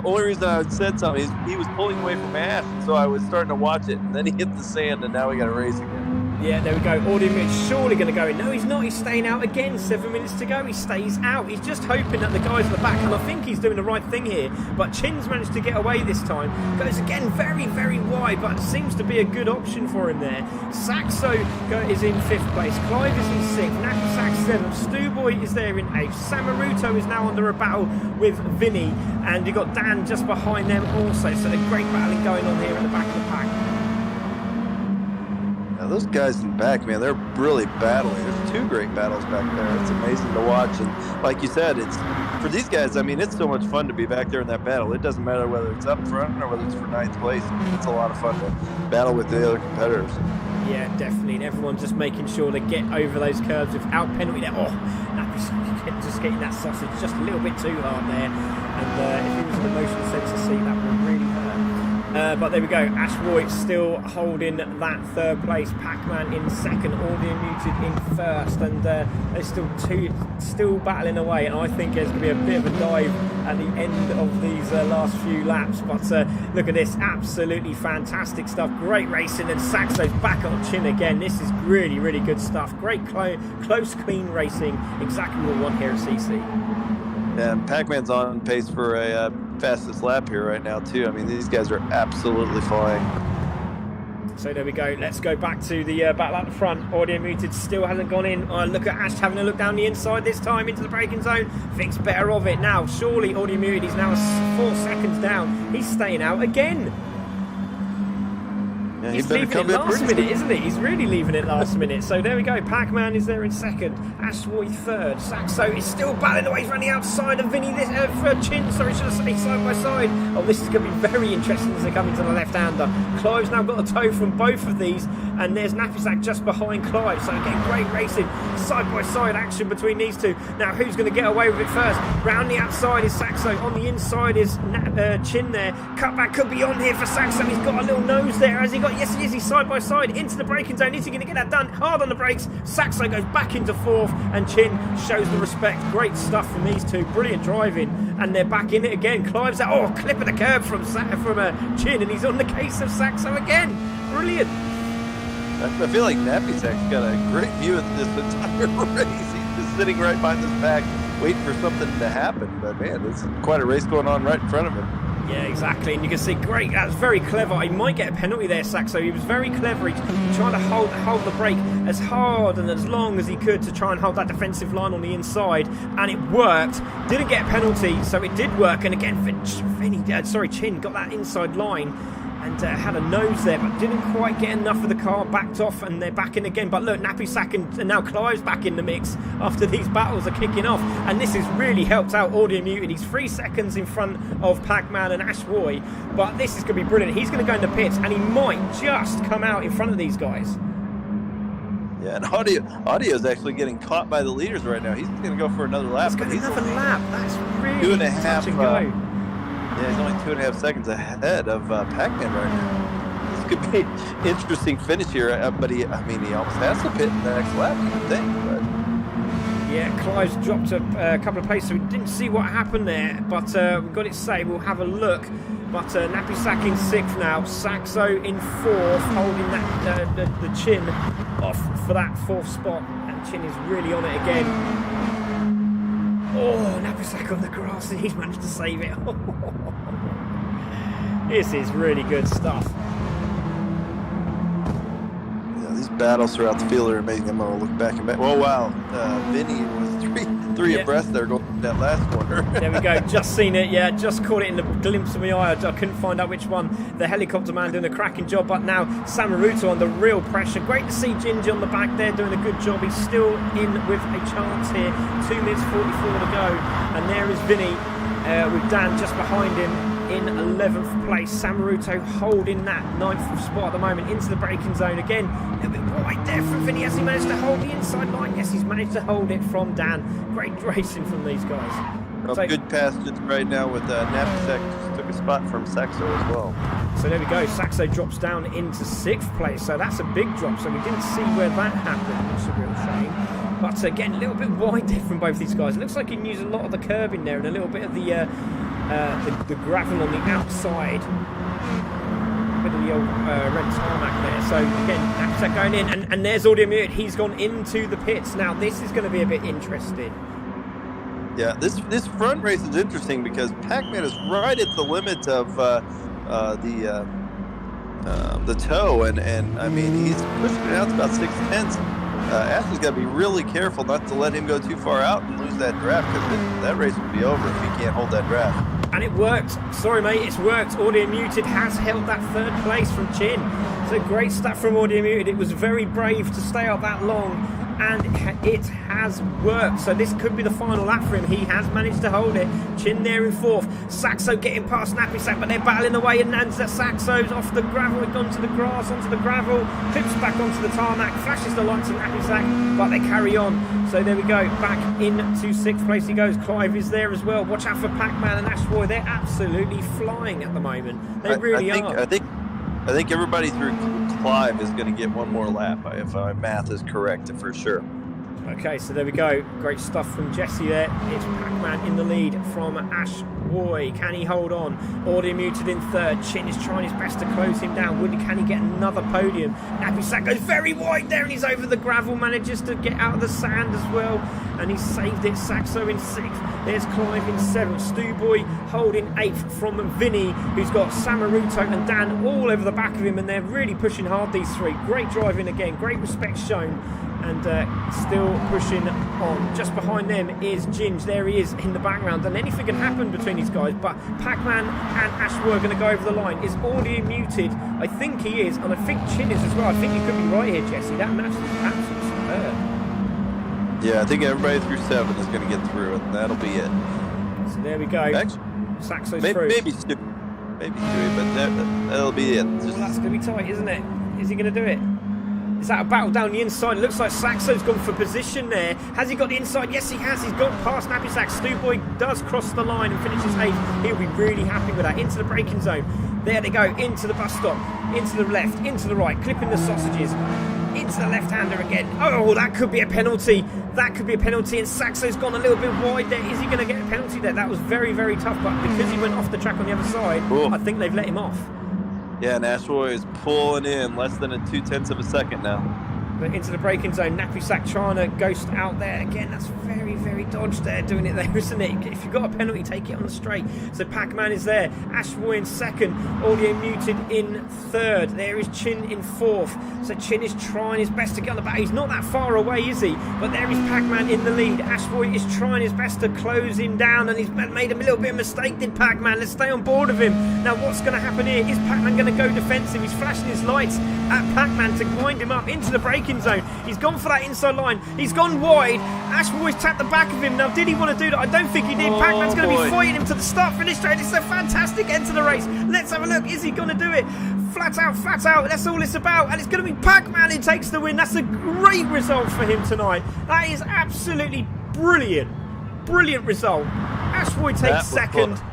Only reason I said something is he was pulling away from Ash, so I was starting to watch it, and then he hit the sand, and now we got a race again. Yeah, there we go. Audiometer's surely going to go in. No, he's not. He's staying out again. 7 minutes to go. He stays out. He's just hoping that the guys at the back, and I think he's doing the right thing here, but Chin's managed to get away this time. Goes again very, very wide, but it seems to be a good option for him there. Saxo is in 5th place. Clive is in 6th. Nappy Sack 7th. Stuboy is there in 8th. Samaruto is now under a battle with Vinny, and you've got Dan just behind them also. So a great battling going on here at the back of the pack. Those guys in the back, man, they're really battling. There's 2 great battles back there. It's amazing to watch. And like you said, it's for these guys, I mean, it's so much fun to be back there in that battle. It doesn't matter whether it's up front or whether it's for 9th place. It's a lot of fun to battle with the other competitors. Yeah, definitely. And everyone just making sure to get over those curves without penalty there. Oh, just getting that sausage just a little bit too hard there. And if it was an emotional sensor seat, that would really hurt. But there we go. Ash Roy still holding that 3rd place. Pac-Man in 2nd. Audio Muted in 1st. And they're still battling away. And I think there's going to be a bit of a dive at the end of these last few laps. But look at this. Absolutely fantastic stuff. Great racing. And Saxo's back on Chin again. This is really, really good stuff. Great close, clean racing. Exactly what we want here at CC. And Pac-Man's on pace for a fastest lap here right now too. I mean, these guys are absolutely flying. So there we go. Let's go back to the battle at the front. Audio Muted still hasn't gone in. Look at Ash having a look down the inside this time into the braking zone. Thinks better of it now. Surely Audio Muted is now 4 seconds down. He's staying out again. Yeah, he's leaving it last minute, isn't he? He's really leaving it last minute. So there we go. Pac-Man is there in 2nd. Ashwoy 3rd. Saxo is still battling away. He's running outside of Vinny. For Chin. Sorry, should have said side by side. Oh, this is going to be very interesting as they come into the left-hander. Clive's now got a toe from both of these. And there's Napisak just behind Clive. So again, great racing. Side-by-side action between these two. Now, who's going to get away with it first? Round the outside is Saxo. On the inside is Chin there. Cutback could be on here for Saxo. He's got a little nose there. Has he got? Yes, he is. He's side by side into the braking zone. Is he going to get that done? Hard on the brakes. Saxo goes back into 4th, and Chin shows the respect. Great stuff from these two. Brilliant driving, and they're back in it again. Clive's out. Oh, clip of the curb from Chin, and he's on the case of Saxo again. Brilliant. I feel like Nappysack's got a great view of this entire race. He's just sitting right behind this pack, waiting for something to happen. But man, it's quite a race going on right in front of him. Yeah, exactly, and you can see, great, that's very clever. He might get a penalty there, Saxo. He was very clever. He's trying to hold the brake as hard and as long as he could to try and hold that defensive line on the inside, and it worked. Didn't get a penalty, so it did work. And again, Chin got that inside line and had a nose there, but didn't quite get enough of the car, backed off, and they're back in again. But look, Nappysack and now Clive's back in the mix after these battles are kicking off, and this has really helped out Audio Muted. He's 3 seconds in front of Pac-Man and Ashwoy, but this is going to be brilliant. He's going to go in the pits, and he might just come out in front of these guys. Yeah, and Audio's actually getting caught by the leaders right now. He's going to go for another lap. He's got another lap. That's really 2.5 go. Yeah, he's only 2.5 seconds ahead of Pac-Man right now. This could be an interesting finish here, but he almost has to pit in the next lap, you would think. But yeah, Clive's dropped a couple of places, so we didn't see what happened there, but we've got it saved. We'll have a look. But Nappysack in 6th now, Saxo in 4th, holding that the Chin off for that 4th spot, and Chin is really on it again. Oh, Nappysack on the grass, and he's managed to save it. This is really good stuff. Yeah, these battles throughout the field are amazing. I'm going to look back and back. Oh, wow. Vinny was three abreast there going that last corner. There we go. Just seen it. Yeah, just caught it in the glimpse of my eye. I couldn't find out which one. The helicopter man doing a cracking job. But now Samaruto under real pressure. Great to see Ginger on the back there doing a good job. He's still in with a chance here. 2 minutes 44 to go. And there is Vinny with Dan just behind him in 11th place. Samaruto holding that 9th spot at the moment into the braking zone again. A little bit wide there from Vinny. Has he managed to hold the inside line? Yes, he's managed to hold it from Dan. Great racing from these guys. So, good pass just right now with Nappysack took a spot from Saxo as well. So there we go. Saxo drops down into 6th place. So that's a big drop. So we didn't see where that happened. It's a real shame. But again, a little bit wide there from both these guys. It looks like he can use a lot of the curb in there and a little bit of the gravel on the outside. A bit of the old red tarmac there. So again, Napisak going in, and there's Audio Muted. He's gone into the pits. Now this is going to be a bit interesting. Yeah, this front race is interesting because Pac-Man is right at the limit of the toe, and I mean he's pushing it out to about 6/10. Ashton's got to be really careful not to let him go too far out and lose that draft, because that race would be over if he can't hold that draft. And it worked. Sorry, mate, it's worked. Audio Muted has held that third place from Chin. So great stuff from Audio Muted. It was very brave to stay out that long, and it has worked. So this could be the final lap for him. He has managed to hold it. Chin there in fourth. Saxo getting past Napisak, but they're battling away, and Saxo's off the gravel, gone to the grass, onto the gravel, clips back onto the tarmac, flashes the lights to Napisak, but they carry on. So there we go, back into sixth place he goes. Clive is there as well. Watch out for Pac-Man and Ashboy. They're absolutely flying at the moment. They really are. I think everybody through Clive is going to get one more lap, if my math is correct, for sure. Okay, so there we go. Great stuff from Jesse there. It's Pac-Man in the lead from Ash Woy. Can he hold on? Audio Muted in third. Chin is trying his best to close him down. Can he get another podium? Napisak goes very wide there, and he's over the gravel. Manages to get out of the sand as well, and he's saved it. Saxo in sixth. There's Clive in seventh. Stewboy holding eighth from Vinny, who's got Samaruto and Dan all over the back of him, and they're really pushing hard, these three. Great driving again. Great respect shown. And still pushing on. Just behind them is Ginge. There he is in the background. And anything can happen between these guys. But Pac-Man and Ashwood are going to go over the line. Is Audio Muted? I think he is. And I think Chin is as well. I think you could be right here, Jesse. That match is absolutely superb. Yeah, I think everybody through 7 is going to get through, and that'll be it. So there we go. Saxo's through. Maybe Stewie, but that'll be it. Well, that's going to be tight, isn't it? Is he going to do it? Is that a battle down the inside? It looks like Saxo's gone for position there. Has he got the inside? Yes, he has. He's gone past Napisak. Stewboy does cross the line and finishes 8th. He'll be really happy with that. Into the braking zone. There they go. Into the bus stop. Into the left. Into the right. Clipping the sausages. Into the left-hander again. Oh, that could be a penalty. That could be a penalty. And Saxo's gone a little bit wide there. Is he going to get a penalty there? That was very, very tough. But because he went off the track on the other side, I think they've let him off. Yeah, and Ashwood is pulling in less than a 0.2 of a second now. But into the braking zone, Napisak trying to ghost out there. Again, that's very, very dodged there, doing it there, isn't it? If you've got a penalty, take it on the straight. So Pac-Man is there. Ashwood in second. Audio Muted in third. There is Chin in fourth. So Chin is trying his best to get on the back. He's not that far away, is he? But there is Pac-Man in the lead. Ashwood is trying his best to close him down, and he's made a little bit of a mistake, did Pac-Man. Let's stay on board of him. Now, what's going to happen here? Is Pac-Man going to go defensive? He's flashing his lights at Pac-Man to wind him up into the braking zone. He's gone for that inside line. He's gone wide. Ashboy's tapped the back of him. Now, did he want to do that? I don't think he did. Pac-Man's going to be fighting him to the start-finish straight. It's a fantastic end to the race. Let's have a look. Is he going to do it? Flat out, flat out. That's all it's about. And it's going to be Pac-Man who takes the win. That's a great result for him tonight. That is absolutely brilliant. Brilliant result. Ashboy takes second. Fun.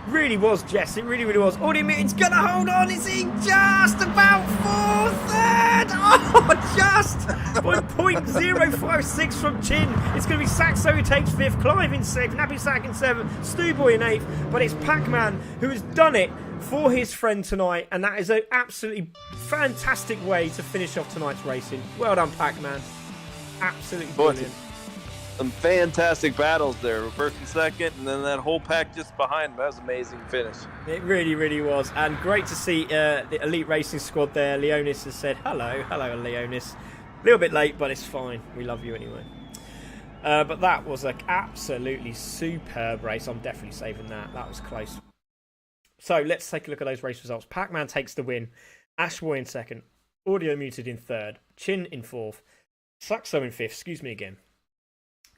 Really was, Jess. It really, really was. Audio Mutant's going to hold on. Is he just about third? Oh, just by 0.056 from Chin. It's going to be Saxo who takes 5th, Clive in 6th, Napisak in 7th, Stewboy in 8th. But it's Pac-Man who has done it for his friend tonight. And that is an absolutely fantastic way to finish off tonight's racing. Well done, Pac-Man. Absolutely brilliant. Some fantastic battles there, first and second, and then that whole pack just behind. That was an amazing finish. It really, really was, and great to see the Elite Racing Squad there. Leonis has said hello, Leonis. A little bit late, but it's fine. We love you anyway. But that was an absolutely superb race. I'm definitely saving that. That was close. So let's take a look at those race results. Pac-Man takes the win. Ashwoy in second. Audio Muted in third. Chin in fourth. Saxo in fifth. Excuse me again.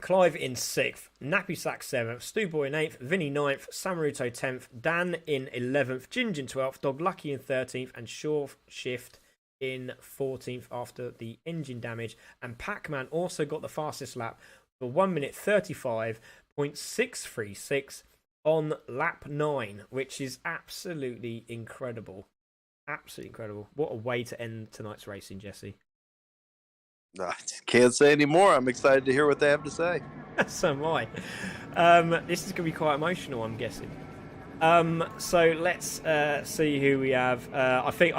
Clive in 6th, Napisak 7th, Stewboy in 8th, Vinny 9th, Samaruto 10th, Dan in 11th, Ginge in 12th, Dog Lucky in 13th, and Short Shift in 14th after the engine damage. And Pac-Man also got the fastest lap for 1 minute 35.636 on lap 9, which is absolutely incredible. Absolutely incredible. What a way to end tonight's racing, Jesse. I can't say any more. I'm excited to hear what they have to say. So am I. This is going to be quite emotional, I'm guessing. So let's see who we have. I think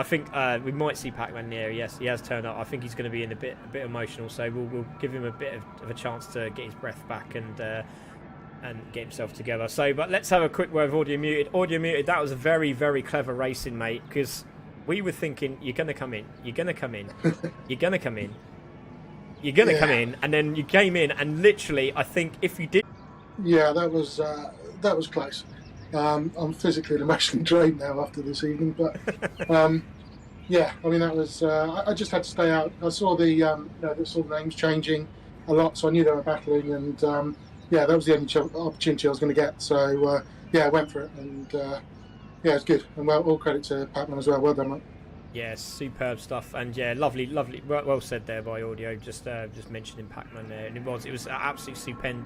we might see Pac-Man there. Yes, he has turned up. I think he's going to be in a bit emotional, so we'll give him a bit of a chance to get his breath back and get himself together. So, but let's have a quick word of Audio Muted. Audio Muted, that was a very, very clever racing, mate, because we were thinking, you're going to come in, you're going to come in, you're going to come in, you're going to come in, and then you came in, and literally, I think if you did... Yeah, that was close. I'm physically and emotionally drained now after this evening, but yeah, I mean, that was... I just had to stay out. I saw the names changing a lot, so I knew they were battling, and... yeah, that was the only opportunity I was going to get. So, yeah, I went for it. And, yeah, it's good. And all credit to Pac-Man as well. Well done, mate. Yeah, superb stuff. And, yeah, lovely. Well said there by Audio. Just mentioning Pac-Man there. And it was an absolutely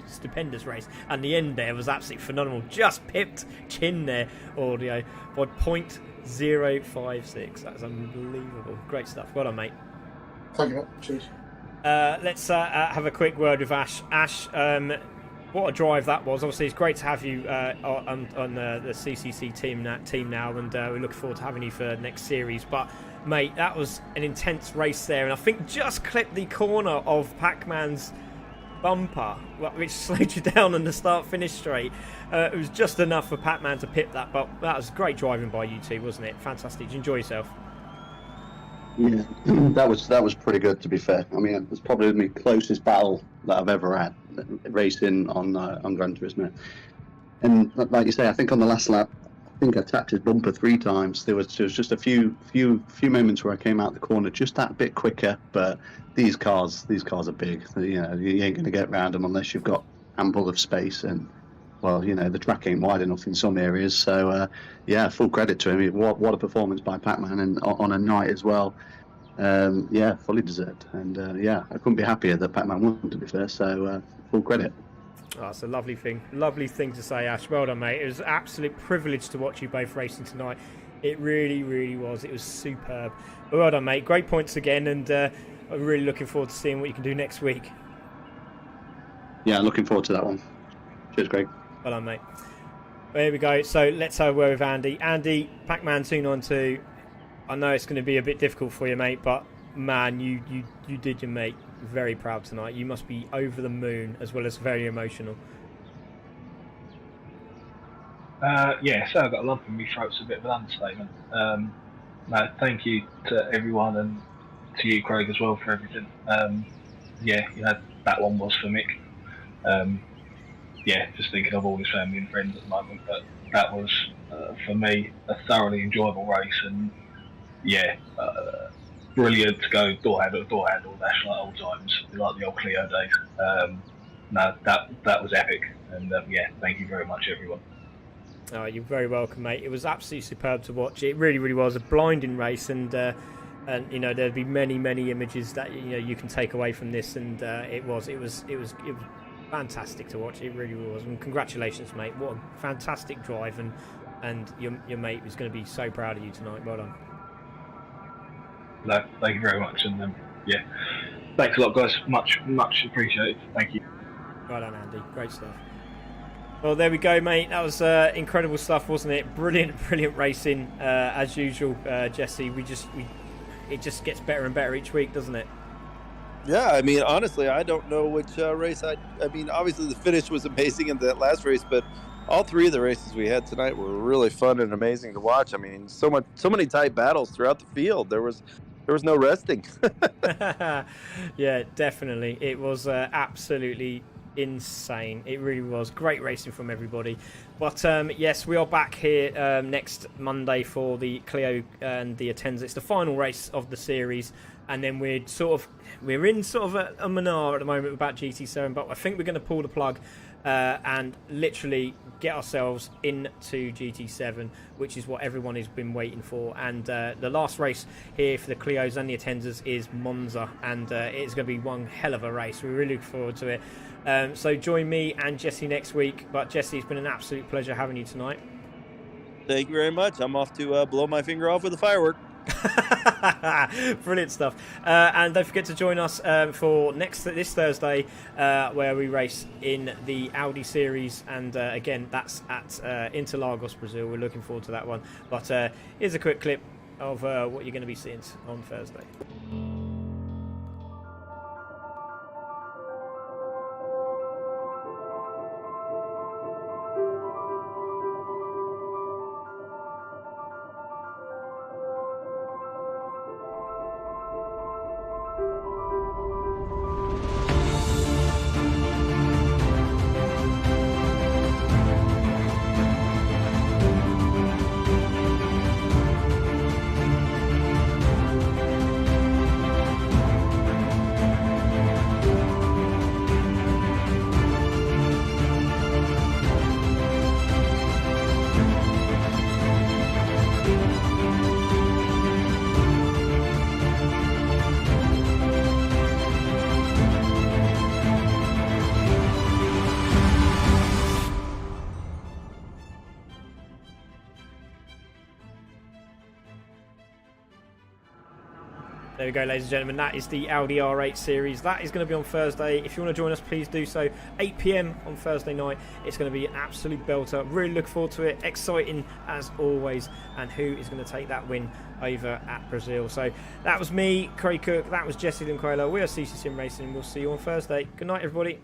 stupendous race. And the end there was absolutely phenomenal. Just pipped chin there, Audio, by 0.056. That's unbelievable. Great stuff. Well done, mate. Thank you, mate. Cheers. Let's have a quick word with Ash. Ash, what a drive that was. Obviously, it's great to have you on the CCC team now, and we look forward to having you for next series. But, mate, that was an intense race there, and I think just clipped the corner of Pac-Man's bumper, which slowed you down on the start-finish straight. It was just enough for Pac-Man to pip that, but that was great driving by you two, wasn't it? Fantastic. Did you enjoy yourself? Yeah, that was pretty good, to be fair. I mean, it was probably my closest battle that I've ever had racing on Gran Turismo. And like you say, I think on the last lap, I think I tapped his bumper 3 times. There was just a few moments where I came out the corner just that bit quicker. But these cars are big. You know, you ain't going to get around them unless you've got ample of space. And well, you know, the track ain't wide enough in some areas. So yeah, full credit to him. What a performance by Pac-Man, and on a night as well. Yeah, fully deserved. And yeah, I couldn't be happier that Pac-Man won, to be fair. So full credit. Oh, it's a lovely thing to say, Ash. Well done, mate. It was an absolute privilege to watch you both racing tonight. It really, really was. It was superb. But well done, mate. Great points again, and I'm really looking forward to seeing what you can do next week. Yeah, looking forward to that one. Cheers, Greg. Well done, mate. There we go. So let's have a word with Andy. Andy, Pac-Man 292. I know it's going to be a bit difficult for you, mate, but man, you did your mate very proud tonight. You must be over the moon as well as very emotional. Yeah, so I've got a lump in my throat's a bit of an understatement. No, thank you to everyone and to you, Craig, as well for everything. Yeah, you know, that one was for Mick. Yeah, just thinking of all his family and friends at the moment, but that was for me a thoroughly enjoyable race, and yeah, brilliant to go door handle to door handle, dash like old times, like the old Clio days. No, that was epic, and yeah, thank you very much, everyone. Oh, you're very welcome, mate. It was absolutely superb to watch. It really, really was a blinding race, and you know, there'd be many, many images that you can take away from this, and it was fantastic to watch. It really was, and congratulations, mate. What a fantastic drive, and your mate was going to be so proud of you tonight. Well done. No, thank you very much, and yeah, thanks a lot, guys. Much appreciated. Thank you. Well done, Andy. Great stuff. Well, there we go, mate. That was incredible stuff, wasn't it? Brilliant racing as usual, Jesse. It just gets better and better each week, doesn't it? Yeah, I mean, honestly, I don't know which race I mean, obviously the finish was amazing in that last race, but all 3 of the races we had tonight were really fun and amazing to watch. I mean, so many tight battles throughout the field. There was no resting. Yeah, definitely. It was absolutely insane. It really was. Great racing from everybody. But yes, we are back here next Monday for the Clio and the Atenza. It's the final race of the series, and then we're in sort of a manara at the moment about GT7, but I think we're going to pull the plug and literally get ourselves into GT7, which is what everyone has been waiting for. And the last race here for the Clios and the Atenzas is Monza, and it's going to be one hell of a race. We really look forward to it. So join me and Jesse next week. But Jesse, it's been an absolute pleasure having you tonight. Thank you very much. I'm off to blow my finger off with a firework. Brilliant stuff. And don't forget to join us for this Thursday, where we race in the Audi series, and again, that's at Interlagos, Brazil. We're looking forward to that one. But here's a quick clip of what you're going to be seeing on Thursday. There we go, ladies and gentlemen. That is the Audi R8 series. That is going to be on Thursday. If you want to join us, please do so. 8 p.m. on Thursday night. It's going to be an absolute belter. Really look forward to it. Exciting as always. And who is going to take that win over at Brazil? So that was me, Craig Cook. That was Jesse Linquela. We are CC Sim Racing. We'll see you on Thursday. Good night, everybody.